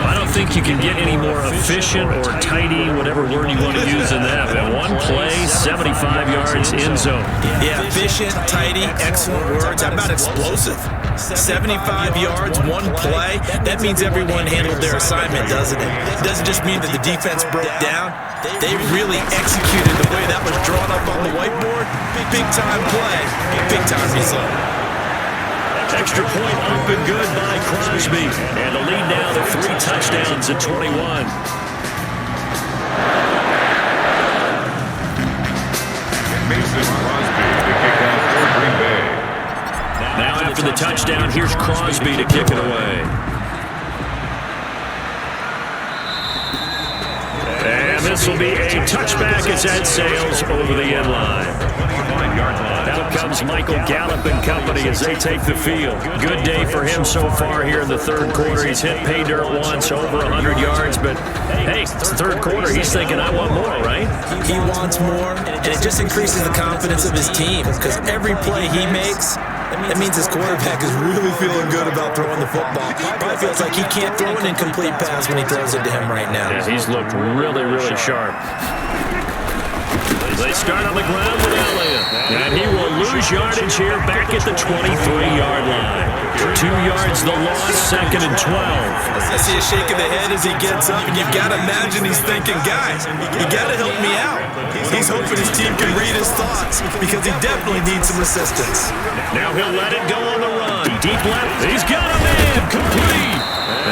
I don't think you can get any more efficient or tidy, whatever word you want to use in that. In one play, 75 yards in zone.
Yeah, efficient, tidy, excellent words. How about explosive? 75 yards, one play. That means everyone handled their assignment, doesn't it? It doesn't just mean that the defense broke down. They really executed the way that was drawn up on the whiteboard. Big-time play, big-time result.
Extra point up and good by Crosby. And the lead now to 3 touchdowns at 21.
Mason Crosby to kick off for Green Bay.
Now after the touchdown, here's Crosby to kick it away. And this will be a touchback as that sails over the end line. Out comes Michael Gallup and company as they take the field. Good day for him so far here in the 3rd quarter. He's hit pay dirt once, over 100 yards, but hey, it's the 3rd quarter. He's thinking, I want more, right?
He wants more, and it just increases the confidence of his team because every play he makes, that means his quarterback is really feeling good about throwing the football. Probably feels like he can't throw an incomplete pass when he throws it to him right now.
Yeah, he's looked really, really sharp. They start on the ground with Elliott. And he will lose yardage here back at the 23-yard line. 2 yards the loss, 2nd and 12.
I see a shake of the head as he gets up, and you've got to imagine he's thinking, guys, you got to help me out. He's hoping his team can read his thoughts because he definitely needs some assistance.
Now he'll let it go on the run. Deep left. He's got a man. Complete.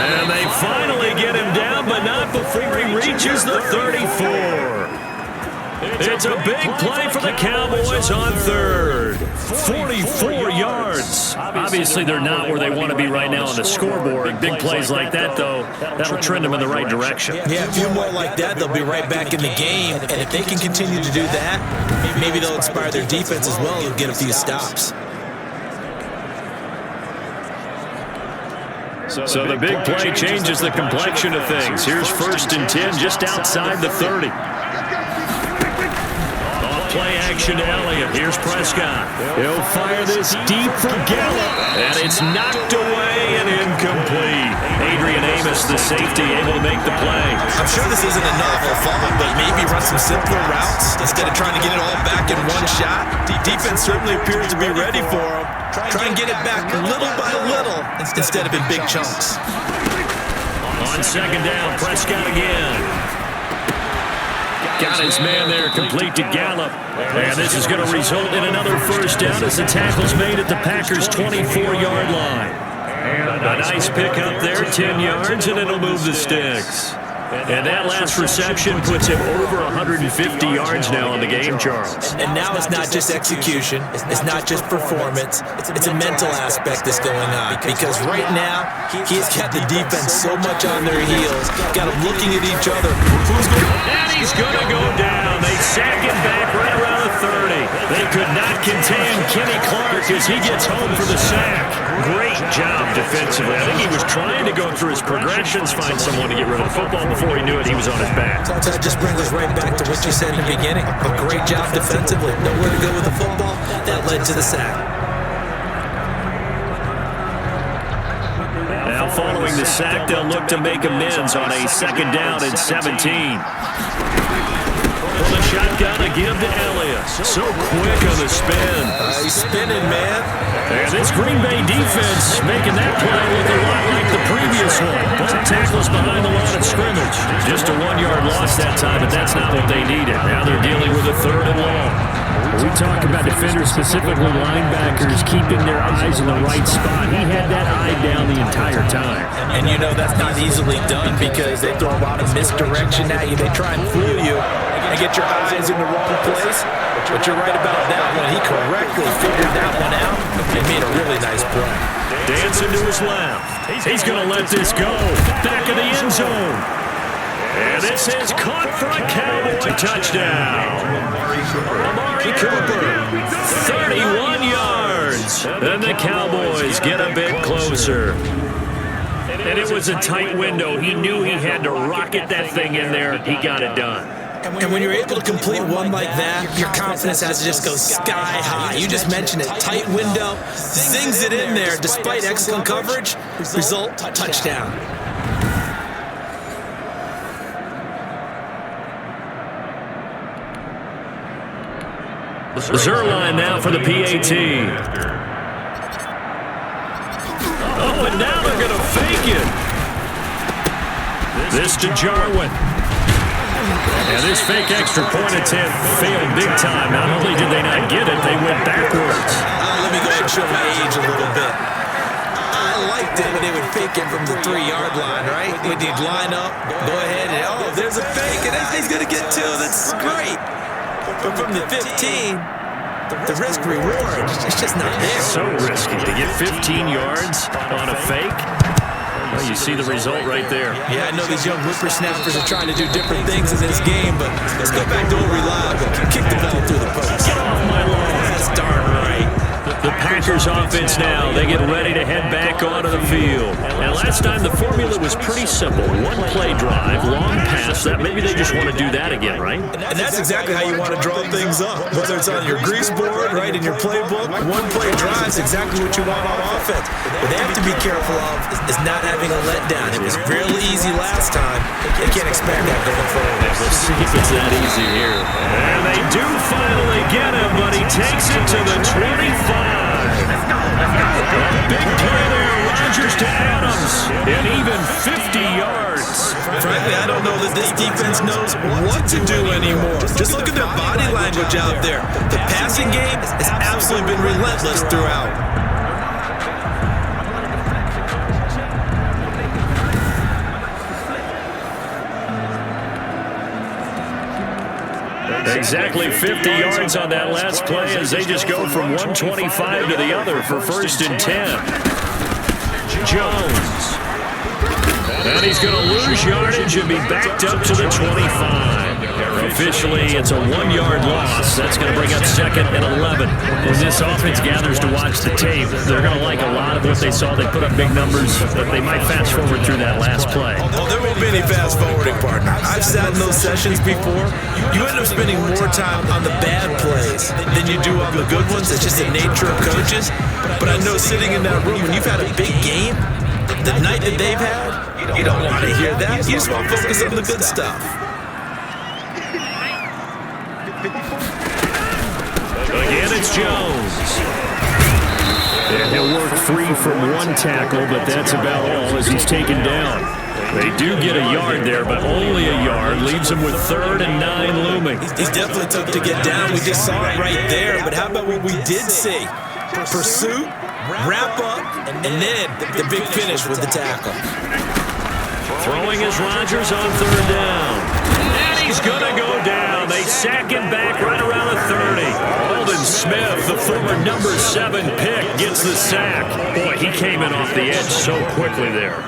And they finally get him down, but not before he reaches the 34. It's a big play for the Cowboys on 3rd. 44 yards. Obviously, they're not where they want to be right now on the scoreboard. Big plays like that, though, that'll trend them in the right direction.
Yeah, a few more like that, they'll be right back in the game. And if they can continue to do that, maybe they'll inspire their defense as well. They'll get a few stops.
So the big play changes the complexion of things. Here's 1st and 10 just outside the 30. Play action to Elliott. Here's Prescott. He'll fire this deep for Gallup. And it's knocked away and incomplete. Adrian Jameis, the safety, able to make the play.
I'm sure this isn't a novel thought, but maybe run some simpler routes instead of trying to get it all back in one shot. Defense certainly appears to be ready for him. Try and get it back little by little instead of in big chunks.
On second down, Prescott again. Got his man there, complete to Gallup. And this is going to result in another first down as the tackle's made at the Packers' 24-yard line. A nice pick up there, 10 yards, and it'll move the sticks. And that last reception puts him over 150 yards now in the game, Charles.
And now it's not just execution. It's not just performance. It's a mental aspect that's going on. Because right now, he's got the defense so much on their heels. Got them looking at each other.
And he's going to go down. They sack him back right around the 30. They could not contain Kenny Clark as he gets home for the sack. Great job defensively. I think he was trying to go through his progressions, find someone to get rid of the football. Before he knew it, he was on his back.
So that just brings us right back to what you said in the beginning. A great job defensively. Nowhere to go with the football. That led to the sack.
Now following the sack, they'll look to make amends on a second down and 17. From the shotgun, a give to Elliott. So quick on the spin.
He's spinning, man.
And this Green Bay defense making that play look a lot like the previous one. Both tackles behind the line of scrimmage. Just a 1-yard loss that time, but that's not what they needed. Now they're dealing with a third and long. We talk about defenders, specifically linebackers, keeping their eyes in the right spot. He had that eye down the entire time.
And you know that's not easily done because they throw a lot of misdirection at you. They try and fool you and get your eyes in the wrong place. But you're right about that one. He correctly figured that one out and made a really nice play.
Dancing to his left. He's going to let this go. Back of the end zone. And this is caught for a Cowboy touchdown. Amari Cooper, 31 yards. And the Cowboys get a bit closer. And it was a tight window. He knew he had to rocket that thing in there. He got it done.
And when you're able to complete one like that, your confidence has to just go sky high. You just mentioned it. Tight window, zings it in there despite excellent coverage. Result, touchdown.
Zerline now for the PAT. Oh, and now they're going to fake it. This to Jarwin. And this fake extra point attempt failed big time. Not only did they not get it, they went backwards.
Let me go ahead and show my age a little bit. I liked it when they would fake it from the 3-yard line, right? When they'd line up, go ahead and, oh, there's a fake, and he's going to get 2. That's great. But from the 15, the risk reward, it's just not there.
So risky to get 15 yards on a fake. Well, you see the result right there.
Yeah, I know these young whippersnappers are trying to do different things in this game, but let's go back to old reliable. Kick the ball through the post.
Get off my lawn.
That's darn right.
The Packers offense now, they get ready to head back onto the field. And last time the formula was pretty simple. 1-play drive, long pass. That maybe they just want to do that again, right?
And that's exactly how you want to draw things up. Whether it's on your grease board, right, in your playbook, 1-play drive is exactly what you want on offense. What they have to be careful of is not having a letdown. It was real easy last time. They can't expect that going forward.
Let's see if it's that easy here. And they do finally get him, but he takes it to the 25. A big play there, Rodgers to Adams, and even 50 yards.
Frankly, I don't know that this defense knows what to do anymore. Just look at their body language out there. The passing game has absolutely been relentless throughout.
Exactly 50 yards on that last play as they just go from 125 to the other for 1st and 10. Jones. And he's going to lose yardage and be backed up to the 25. Officially, it's a 1-yard loss. That's going to bring up 2nd and 11. When this offense gathers to watch the tape, they're going to like a lot of what they saw. They put up big numbers, but they might fast forward through that last play.
Oh, there won't be any fast forwarding, partner. I've sat in those sessions before. You end up spending more time on the bad plays than you do on the good ones. It's just the nature of coaches. But I know sitting in that room, when you've had a big game, the night that they've had, You don't want to hear that. You just want to focus on the good stuff.
Again, it's Jones. And he'll work free from one tackle, but that's about all as he's taken down. They do get a yard there, but only a yard. Leaves them with 3rd and 9 looming.
He's definitely tough to get down. We just saw it right there. But how about what we did see? Pursuit, wrap up, and then the big finish with the tackle.
Throwing is Rodgers on 3rd down. And he's going to go down. They sack him back right around the 30. Aldon Smith, the former number 7 pick, gets the sack. Boy, he came in off the edge so quickly there.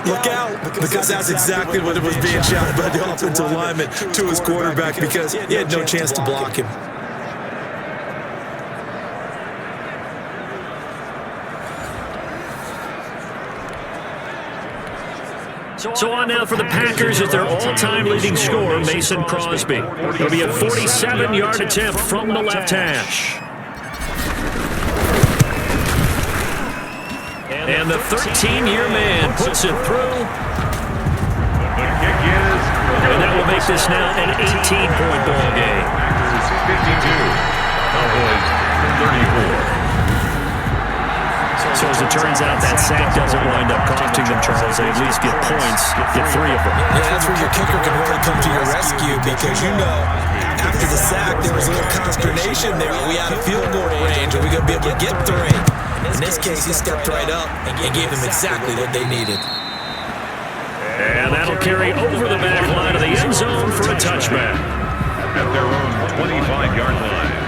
Look out, because that's exactly what it was being shouted by the offensive lineman to his quarterback because he had no chance to block him.
So on now for the Packers as their all-time leading scorer, Mason Crosby. It'll be a 47-yard attempt from the left hash. And the 13-year man puts it through. And that will make this now an 18-point ball game.
Packers 52, Cowboys 34.
So as it turns out, that sack doesn't wind up costing them, Charles. They at least get points, get 3 of them.
Yeah, that's where your kicker can really come to your rescue because you know after the sack there was a little consternation there. We had a field goal range. Are we going to be able to get 3? In this case, he stepped right up and gave them exactly what they needed.
And that'll carry over the back line of the end zone for a touchback.
At their own 25-yard line.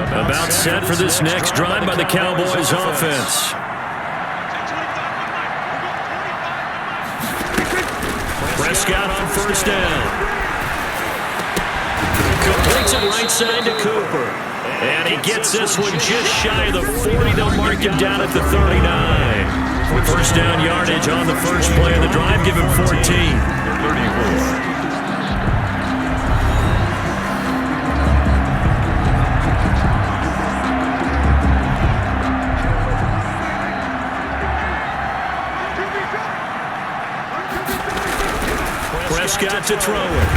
About set for this next drive by the Cowboys offense. Prescott on 1st down. Completes it right side to Cooper. And he gets this one just shy of the 40. They'll mark him down at the 39. 1st down yardage on the first play of the drive. Give him 14.
34.
Prescott to throw it.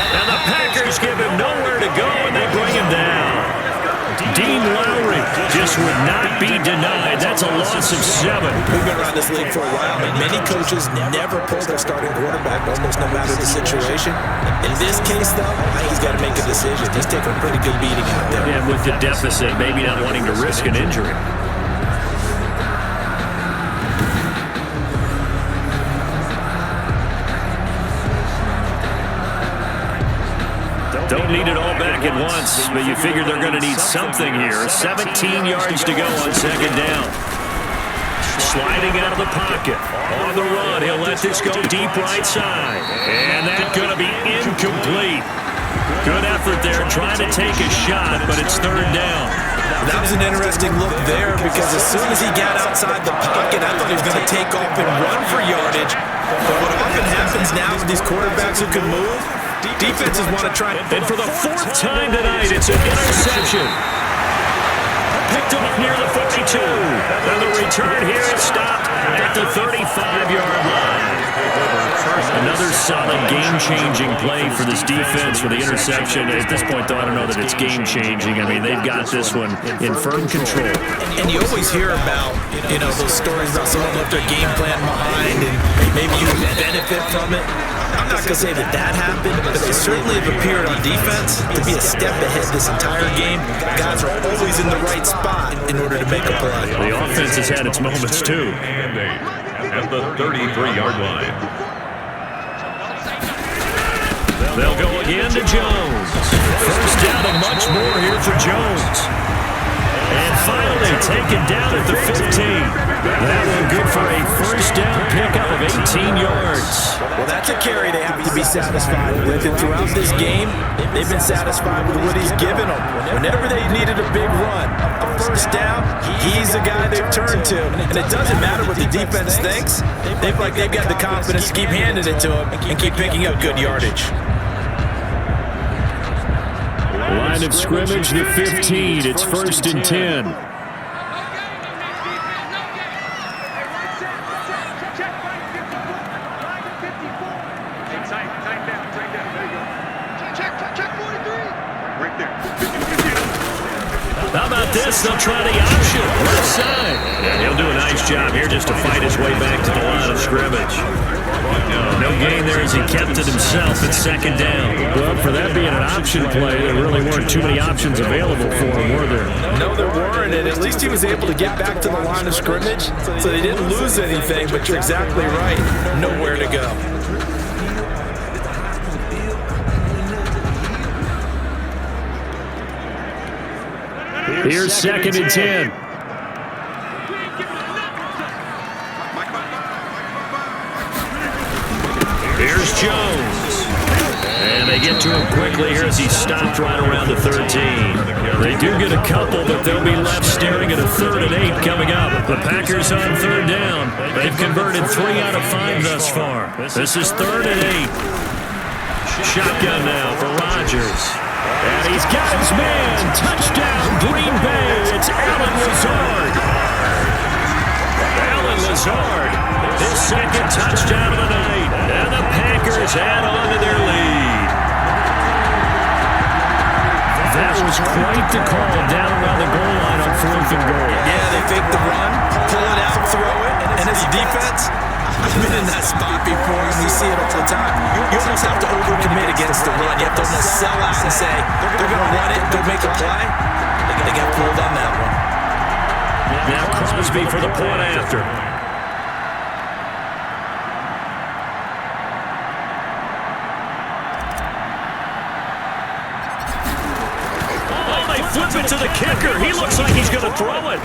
And the Packers give him nowhere to go, and they bring him down. Dean Lowry just would not be denied. That's a loss of 7.
We've been around this league for a while, and many coaches never pull their starting quarterback almost no matter the situation. In this case, though, I think he's got to make a decision. He's taking a pretty good beating out there.
Yeah, with the deficit, maybe not wanting to risk an injury. Don't need it all back at once, but you figure they're going to need something here. 17 yards to go on 2nd down. Sliding out of the pocket. On the run, he'll let this go deep right side. And that's going to be incomplete. Good effort there, trying to take a shot, but it's 3rd down.
That was an interesting look there because as soon as he got outside the pocket, I thought he was going to take off and run for yardage. But what often happens now with these quarterbacks who can move, defenses want to try.
And for the 4th time tonight, it's an interception. Picked off near the 42. And the return here is stopped at the 35-yard line. Another solid game-changing play for this defense for the interception. At this point, though, I don't know that it's game-changing. I mean, they've got this one in firm control.
And you always hear about, those stories about someone left their game plan behind and maybe you benefit from it. I'm not going to say that happened, but they certainly have appeared on defense to be a step ahead this entire game. Guys are always in the right spot in order to make a play.
The offense has had its moments, too.
At the 33-yard line.
They'll go again to Jones. 1st down and much more here for Jones. And finally taken down at the 15. That one good for a 1st down pickup of 18 yards.
Well, that's a carry they have to be satisfied with. And throughout this game, they've been satisfied with what he's given them. Whenever they needed a big run, a 1st down, he's the guy they've turned to. And it doesn't matter what the defense thinks. They've got the confidence to keep handing it to him and keep picking up good yardage.
line of scrimmage, the 15. It's 1st and 10. How about this? They'll try the option. Left side. Yeah, he'll do a nice job here just to fight his way back to the line of scrimmage. No gain there as he kept it himself at 2nd down. Well, for that being an option play, there really weren't too many options available for him, were there?
No, there weren't, and at least he was able to get back to the line of scrimmage, so they didn't lose anything, but you're exactly right. Nowhere to go.
Here's 2nd and 10. Here's Jones. And they get to him quickly here as he stopped right around the 13. They do get a couple, but they'll be left staring at a 3rd and 8 coming up. The Packers on 3rd down. They've converted 3 out of 5 thus far. This is 3rd and 8. Shotgun now for Rodgers. And he's got his man. Touchdown, Green Bay. It's Allen Lazard. Allen Lazard, his 2nd touchdown of the night. And the Packers add on to their lead. That was quite the call down around the goal line on 4th and goal.
Yeah, they fake the run, pull it out, throw it. And as a defense, I've been in that spot before, and we see it all the time. You almost have to overcommit against the run. You have to almost sell out and say, they're going to run it, go make a play. They got pulled on that one.
Now Crosby for the point after. Oh, they flip it to the kicker. He looks like he's going to throw it.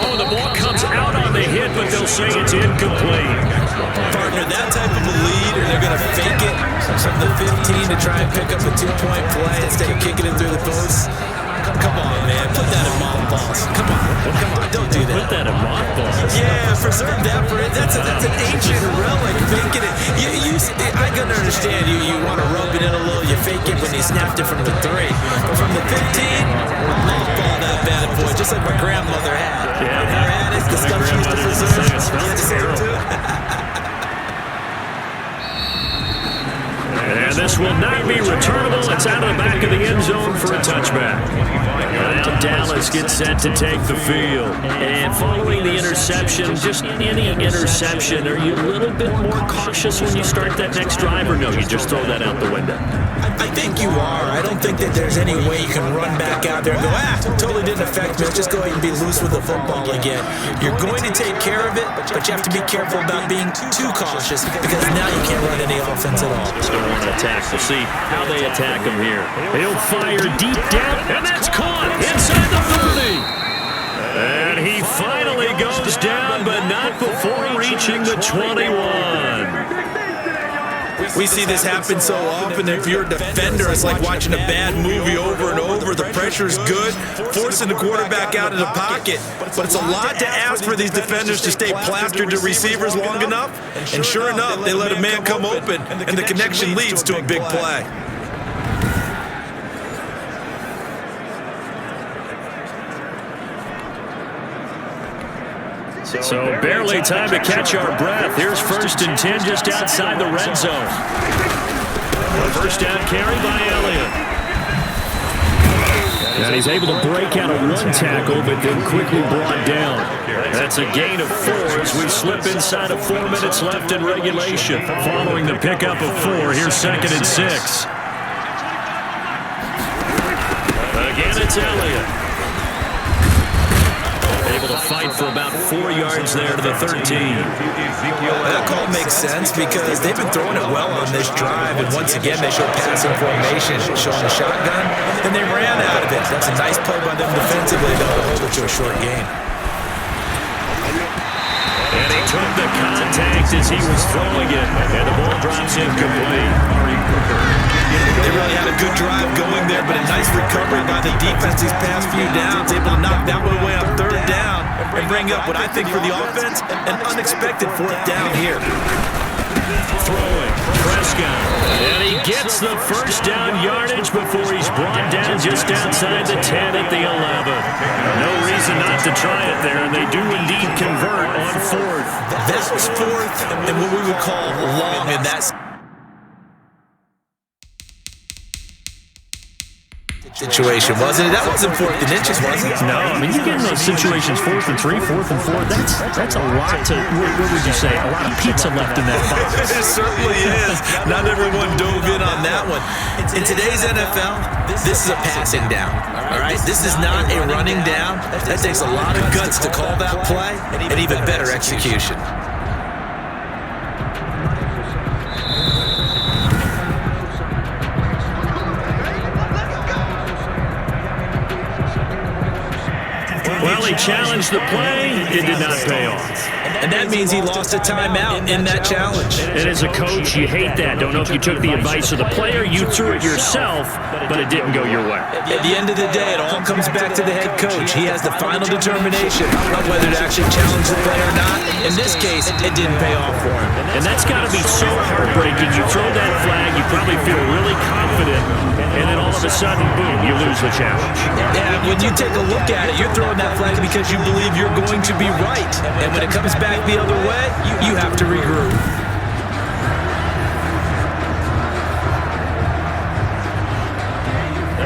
Oh, the ball comes out on the hit, but they'll say it's incomplete.
Partner, that type of a lead, or they're going to fake it from the 15 to try and pick up a 2-point play instead of kicking it through the posts. Come on, man. Put that in mothballs. Come on. Don't do that.
Put that in mothballs.
Yeah, preserve that for it. That's an ancient relic. Faking it. I can understand you want to rub it in a little. You fake it when you snapped it from the 3. But from the 15, mothball that bad boy, just like my grandmother had.
Yeah.
Her had it, the stuff she used to preserve. You had to say it too.
And this will not be returnable. It's out of the back of the end zone for a touchback. Now Dallas gets set to take the field. And following the interception, just any interception, are you a little bit more cautious when you start that next drive, or no, you just throw that out the window?
I think you are. I don't think that there's any way you can run back out there and go, totally didn't affect me. Let's just go ahead and be loose with the football again. You're going to take care of it, but you have to be careful about being too cautious because now you can't run any offense at all.
Just don't want to attack. We'll see how they attack him here. He'll fire deep down, and that's caught inside the 30. And he finally goes down, but not before reaching the 21.
We see this happen so often. If you're a defender, it's like watching a bad movie over and over. The pressure's good, forcing the quarterback out of the pocket. But it's a lot to ask for these defenders to stay plastered to receivers long enough. And sure enough, they let a man come open, and the connection leads to a big play.
So barely time to catch our breath. Here's 1st and 10 just outside the red zone. A 1st down carry by Elliott. And he's able to break out a 1 tackle, but then quickly brought down. That's a gain of 4 as we slip inside of 4 minutes left in regulation. Following the pickup of 4, here's 2nd and 6. Again, it's Elliott. Able to fight for about 4 yards there to the 13.
That call makes sense because they've been throwing it well on this drive, and once again they show passing formation, showing the shotgun, and they ran out of it. That's a nice play by them defensively, though, to hold it to a short gain.
And he took the contact as he was throwing it, and the ball drops incomplete.
They really had a good drive going there, but a nice recovery by the defense these past few downs, able to knock that one away on 3rd down and bring up what I think for the offense, an unexpected 4th down here.
Throwing, Prescott, and he gets the first down yardage before he's brought down just outside the 10 at the 11. No reason not to try it there, and they do indeed convert on fourth.
That was fourth and what we would call long in that situation, wasn't it? That wasn't fourth and inches, was it?
No, I mean, you get in those situations, 4th and 3, 4th and 4. That's a lot to, what would you say, a lot of pizza left in that box.
It certainly is. Not everyone dove in on that one. In today's NFL, this is a passing down. All right? This is not a running down. That takes a lot of guts to call that play and even better execution.
Well, he challenged the play. It did not pay off.
And that means he lost a timeout in that challenge.
And as a coach, you hate that. Don't know if you took the advice of the player, you threw it yourself, but it didn't go your way.
At the end of the day, it all comes back to the head coach. He has the final determination of whether to actually challenge the play or not. In this case, it didn't pay off for him.
And that's got to be so heartbreaking. You throw that flag, you probably feel really confident, and then all of a sudden, boom, you lose the challenge.
Yeah, when you take a look at it, you're throwing that flag because you believe you're going to be right. And when it comes back the other way, you have to regroup.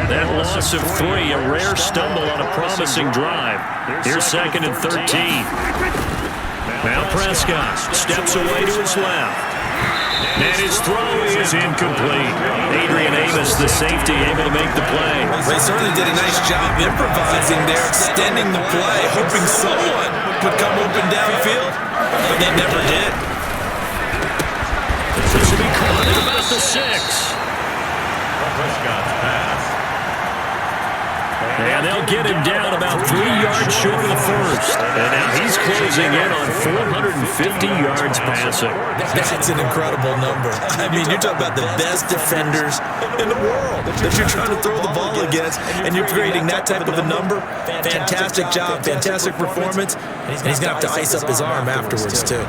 That loss of 3, a rare stumble on a promising drive. Here's 2nd and 13. Now Prescott steps away to his left. And his throw is incomplete. Adrian Amos, the safety, able to make the play.
They certainly did a nice job improvising there, extending the play, hoping someone would come open downfield, but they never did.
This will be caught at about the 6.
Prescott's pass.
And they'll get him down about 3 yards short of the first. And now he's closing in on 450 yards passing.
That's an incredible number. I mean, you're talking about the best defenders in the world that you're trying to throw the ball against, and you're creating that type of a number. Fantastic job, fantastic performance, and he's going to have to ice up his arm afterwards, too.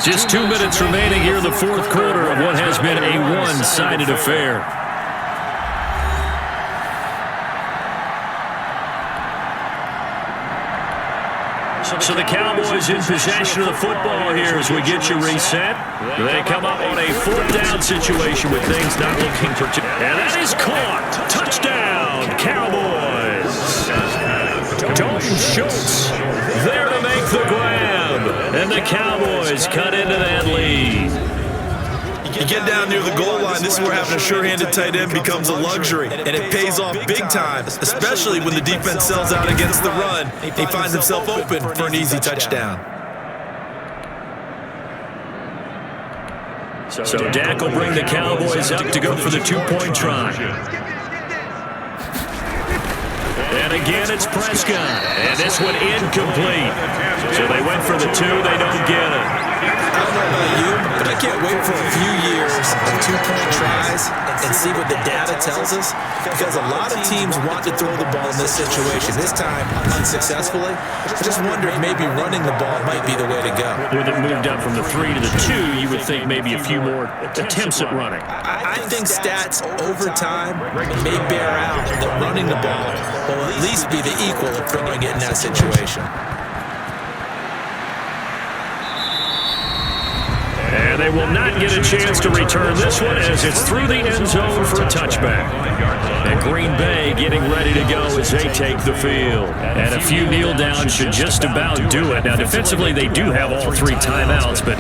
Just 2 minutes remaining here in the fourth quarter of what has been a one-sided affair. So the Cowboys in possession of the football here as we get you reset. They come up on a 4th down situation with things not looking for two. And that is caught. Touchdown, Cowboys. Dalton Schultz there to make the grab. And the Cowboys cut into that lead.
You get down near the goal line, this is where having a sure-handed tight end becomes a luxury, and it pays off big time, especially when the defense sells out against the run. He finds himself open for an easy touchdown.
So Dak will bring the Cowboys up to go for the 2-point try. And again, it's Prescott. And this one incomplete. So they went for the 2. They don't get it.
I don't know about you, but I can't wait for a few years of 2-point tries and see what the data tells us, because a lot of teams want to throw the ball in this situation. This time, unsuccessfully. I just wonder if maybe running the ball might be the way to go.
With it moved up from the 3 to the 2, you would think maybe a few more attempts at running.
I think stats over time may bear out that running the ball will at least be the equal of throwing it in that situation.
And they will not get a chance to return this one as it's through the end zone for a touchback. And Green Bay getting ready to go as they take the field. And a few kneel downs should just about do it. Now, defensively, they do have all 3 timeouts, but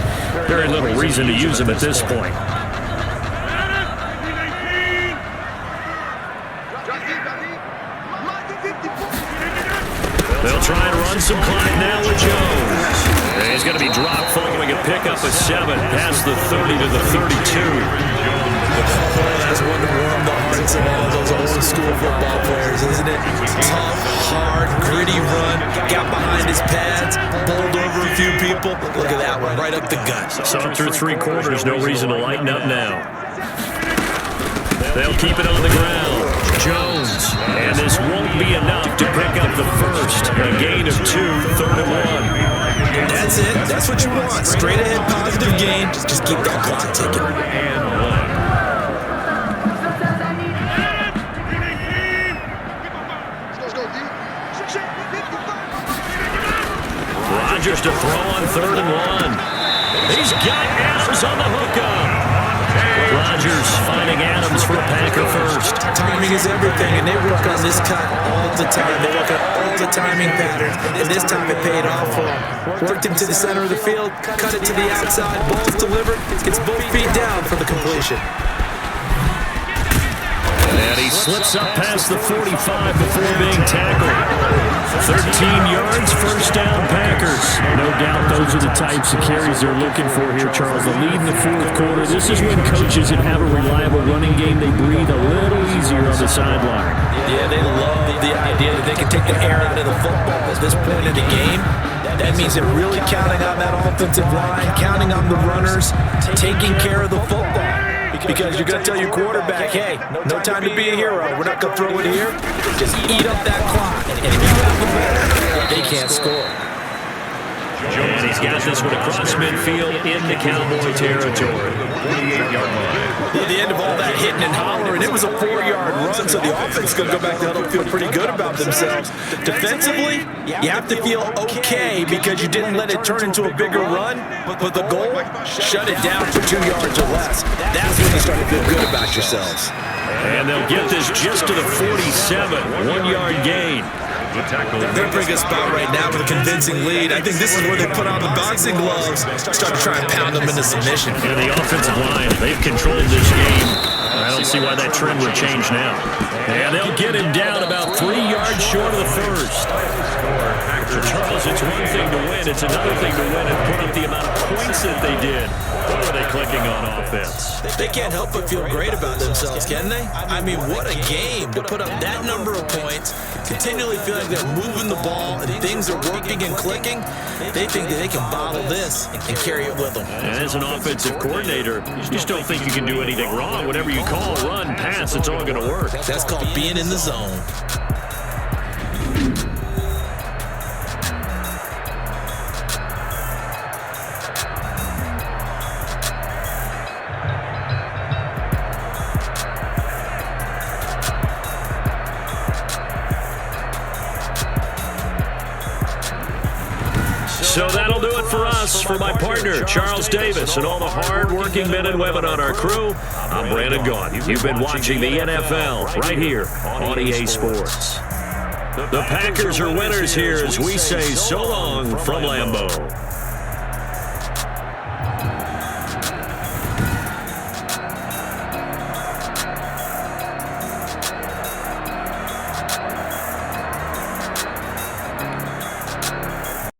very little reason to use them at this point. They'll try and run some clock now with Jones. And he's going to be dropped following a pickup of 7 past the 30 to the 32.
That's one to warm the hearts of all those old school football players, isn't it? Tough, hard, gritty run, got behind his pads, bowled over a few people. Look at that one, right up the gut.
So through 3 quarters, no reason to lighten up now. They'll keep it on the ground. Jones, and this won't be enough to pick up the first. A gain of 2, 3rd and 1.
That's it. That's what you want. Straight ahead positive gain. Just keep that clock ticking.
Rodgers to throw on 3rd and 1. He's got Adams on the hookup. Rodgers finding Adams for a Packer first.
Timing is everything, and they work on this cut all the time. They work on all the timing patterns, and this time it paid off for him. Worked him to the center of the field, cut it to the outside, ball's delivered, gets both feet down for the completion.
And he slips up past the 45 before being tackled. 13 yards, first down, Packers. No doubt those are the types of carries they're looking for here, Charles. The lead in the 4th quarter. This is when coaches that have a reliable running game, they breathe a little easier on the sideline.
Yeah, they love the idea that they can take the air out of the football at this point in the game. That means they're really counting on that offensive line, counting on the runners, taking care of the football. Because you're going to tell your quarterback, hey, no time to be a hero. We're not going to throw it here. Just eat up that clock. And if you have the ball, they can't score.
And he's got this one across midfield in the Cowboy territory.
At the end of all that hitting and hollering, it was a 4-yard run, so the offense is going to go back to huddle, feel pretty good about themselves. Defensively, you have to feel okay because you didn't let it turn into a bigger run, but the goal, shut it down for 2 yards or less. That's when you start to feel good about yourselves.
And they'll get this just to the 47, 1-yard gain.
They're in a pretty good spot right now with a convincing lead. I think this is where they put on the boxing gloves, start to try and pound them into submission.
And the offensive line, they've controlled this game. I don't see why that trend would change now. And they'll get him down about 3 yards short of the first. For Charles, it's one thing to win. It's another thing to win and put up the amount of points that they did. What are they clicking on offense?
They can't help but feel great about themselves, can they? I mean, what a game to put up that number of points, continually feel like they're moving the ball and things are working and clicking. They think that they can bottle this and carry it with them.
And as an offensive coordinator, you just don't think you can do anything wrong. Whatever you call, run, pass, it's all going to work.
That's called being in the zone.
So that'll do it for us. For my partner, Charles Davis, and all the hard-working men and women on our crew, I'm Brandon Gaudin. You've been watching the NFL right here on EA Sports. The Packers are winners here as we say so long from Lambeau.